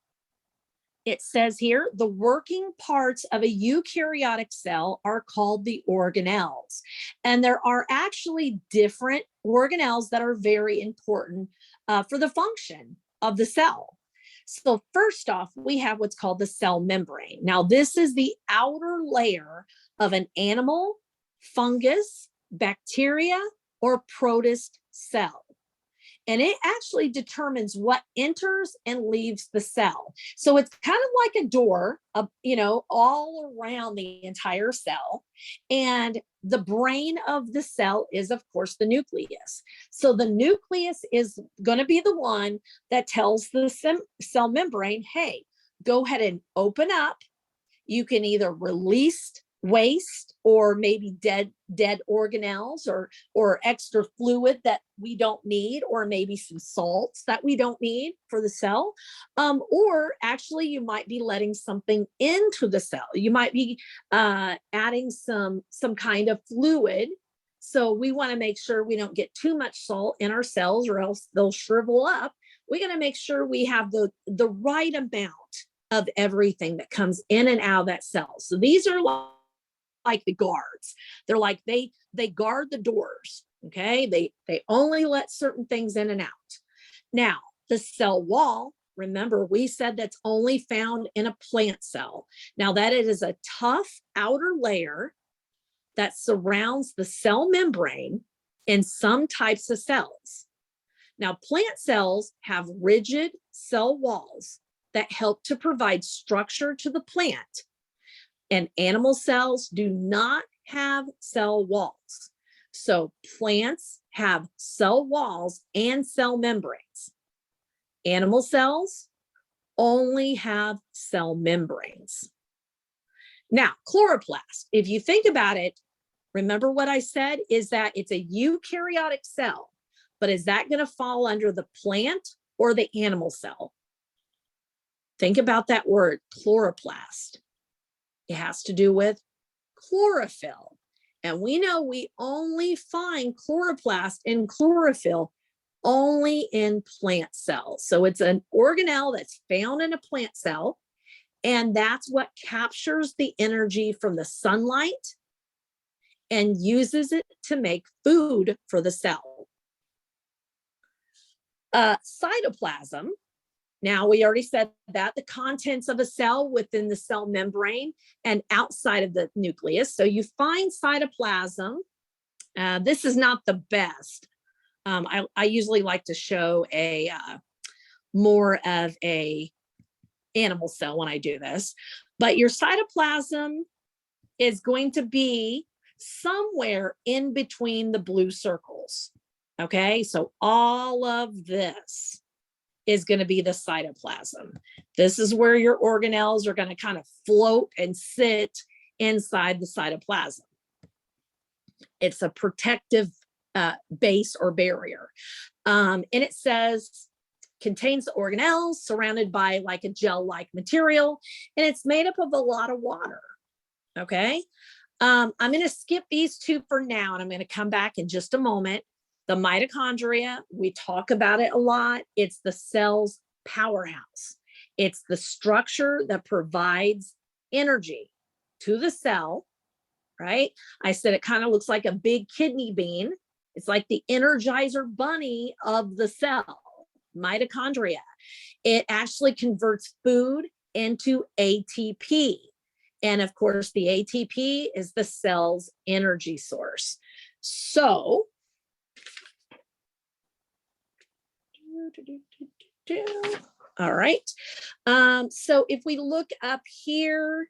Speaker 1: It says here, the working parts of a eukaryotic cell are called the organelles. And there are actually different organelles that are very important for the function of the cell. So first off, we have what's called the cell membrane. Now, this is the outer layer of an animal, fungus, bacteria, or protist cell. And it actually determines what enters and leaves the cell. So it's kind of like a door, all around the entire cell. And the brain of the cell is, of course, the nucleus. So the nucleus is going to be the one that tells the cell membrane, hey, go ahead and open up. You can either release waste or maybe dead organelles or extra fluid that we don't need, or maybe some salts that we don't need for the cell, or actually you might be letting something into the cell. You might be adding some kind of fluid. So we want to make sure we don't get too much salt in our cells or else they'll shrivel up. We got to make sure we have the right amount of everything that comes in and out of that cell. So these are like the guards. They're like they guard the doors. Okay, they only let certain things in and out. Now, the cell wall, remember we said that's only found in a plant cell. Now, that it is a tough outer layer that surrounds the cell membrane in some types of cells. Now, plant cells have rigid cell walls that help to provide structure to the plant. And animal cells do not have cell walls. So plants have cell walls and cell membranes. Animal cells only have cell membranes. Now, chloroplast, if you think about it, remember what I said is that it's a eukaryotic cell, but is that going to fall under the plant or the animal cell? Think about that word, chloroplast. It has to do with chlorophyll. And we know we only find chloroplast and chlorophyll only in plant cells. So it's an organelle that's found in a plant cell, and that's what captures the energy from the sunlight and uses it to make food for the cell. Cytoplasm. Now, we already said that the contents of a cell within the cell membrane and outside of the nucleus. So you find cytoplasm. This is not the best. I usually like to show a more of a animal cell when I do this. But your cytoplasm is going to be somewhere in between the blue circles. Okay, so all of this is going to be the cytoplasm. This is where your organelles are going to kind of float and sit inside the cytoplasm. It's a protective base or barrier. And it says contains the organelles surrounded by like a gel-like material, and it's made up of a lot of water. Okay. I'm going to skip these two for now, and I'm going to come back in just a moment. The mitochondria, we talk about it a lot. It's the cell's powerhouse. It's the structure that provides energy to the cell, right? I said it kind of looks like a big kidney bean. It's like the Energizer bunny of the cell, mitochondria. It actually converts food into ATP. And of course, the ATP is the cell's energy source. So, all right. So if we look up here,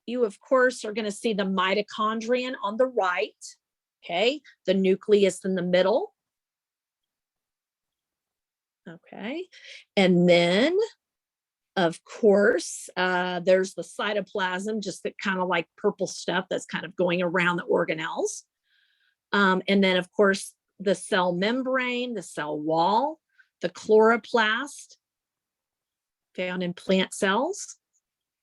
Speaker 1: you of course are going to see the mitochondrion on the right. Okay, the nucleus in the middle. Okay, and then of course there's the cytoplasm, just the kind of like purple stuff that's kind of going around the organelles. And then of course the cell membrane, the cell wall, the chloroplast found in plant cells.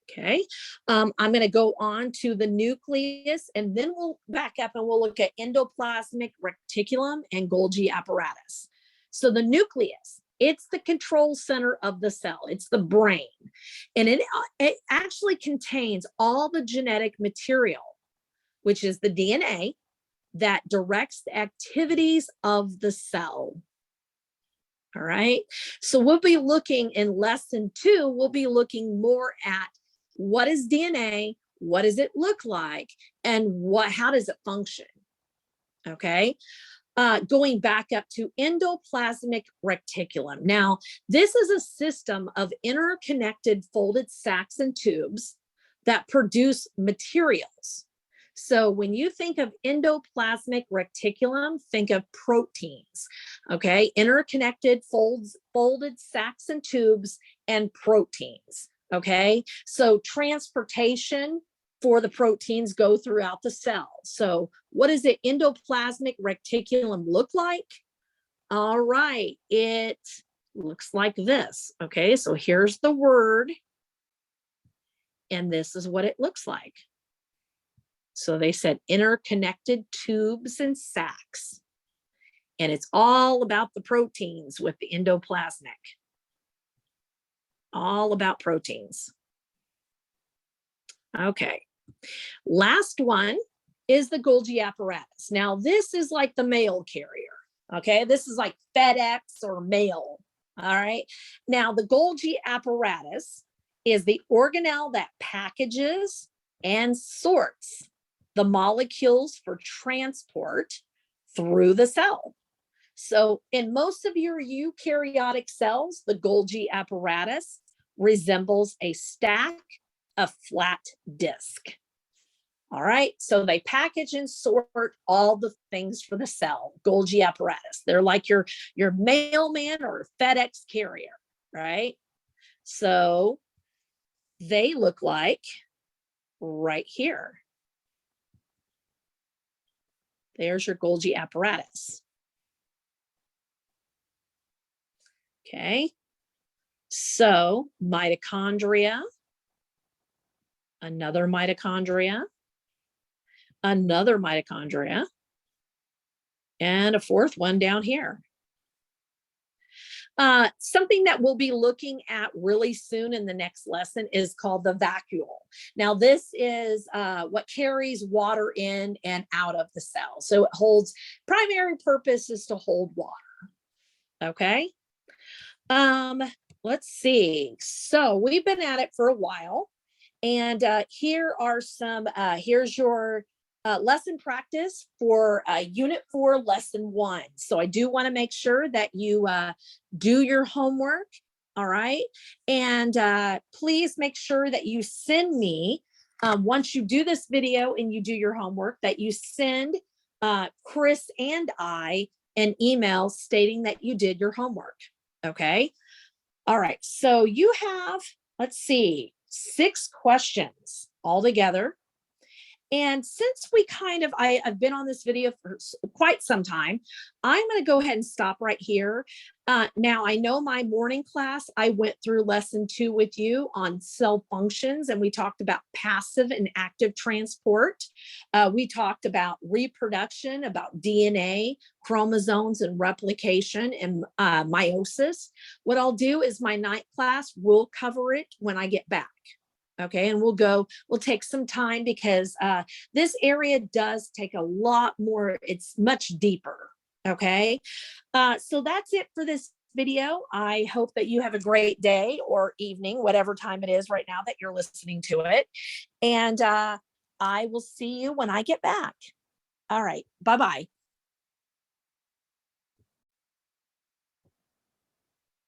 Speaker 1: Okay, I'm going to go on to the nucleus, and then we'll back up and we'll look at endoplasmic reticulum and Golgi apparatus. So the nucleus, it's the control center of the cell. It's the brain, and it actually contains all the genetic material, which is the DNA that directs the activities of the cell. All right, so we'll be looking in lesson 2, we'll be looking more at what is DNA, what does it look like, and how does it function? Okay, going back up to endoplasmic reticulum. Now, this is a system of interconnected folded sacs and tubes that produce materials. So when you think of endoplasmic reticulum, think of proteins, okay? Interconnected folded sacs and tubes and proteins, okay? So transportation for the proteins go throughout the cell. So what does the endoplasmic reticulum look like? All right, it looks like this, okay? So here's the word, and this is what it looks like. So they said interconnected tubes and sacs. And it's all about the proteins with the endoplasmic. All about proteins. Okay. Last one is the Golgi apparatus. Now, this is like the mail carrier. Okay. This is like FedEx or mail. All right. Now, the Golgi apparatus is the organelle that packages and sorts the molecules for transport through the cell. So in most of your eukaryotic cells, the Golgi apparatus resembles a stack of flat disk. All right, so they package and sort all the things for the cell, Golgi apparatus. They're like your mailman or FedEx carrier, right? So they look like right here. There's your Golgi apparatus. Okay, so mitochondria, another mitochondria, another mitochondria, and a fourth one down here. Something that we'll be looking at really soon in the next lesson is called the vacuole. Now, this is what carries water in and out of the cell. So it holds, primary purpose is to hold water. Okay. Let's see. So we've been at it for a while. And here are some, here's your lesson practice for Unit 4, Lesson 1. So I do want to make sure that you do your homework, all right? And please make sure that you send me, once you do this video and you do your homework, that you send Chris and I an email stating that you did your homework, okay? All right, so you have, let's see, 6 questions altogether. And since we kind of, I've been on this video for quite some time, I'm going to go ahead and stop right here. Now, I know my morning class, I went through lesson 2 with you on cell functions, and we talked about passive and active transport. We talked about reproduction, about DNA, chromosomes and replication, and meiosis. What I'll do is my night class will cover it when I get back. Okay, and we'll take some time because this area does take a lot more, it's much deeper. Okay, so that's it for this video. I hope that you have a great day or evening, whatever time it is right now that you're listening to it. And I will see you when I get back. All right, bye-bye.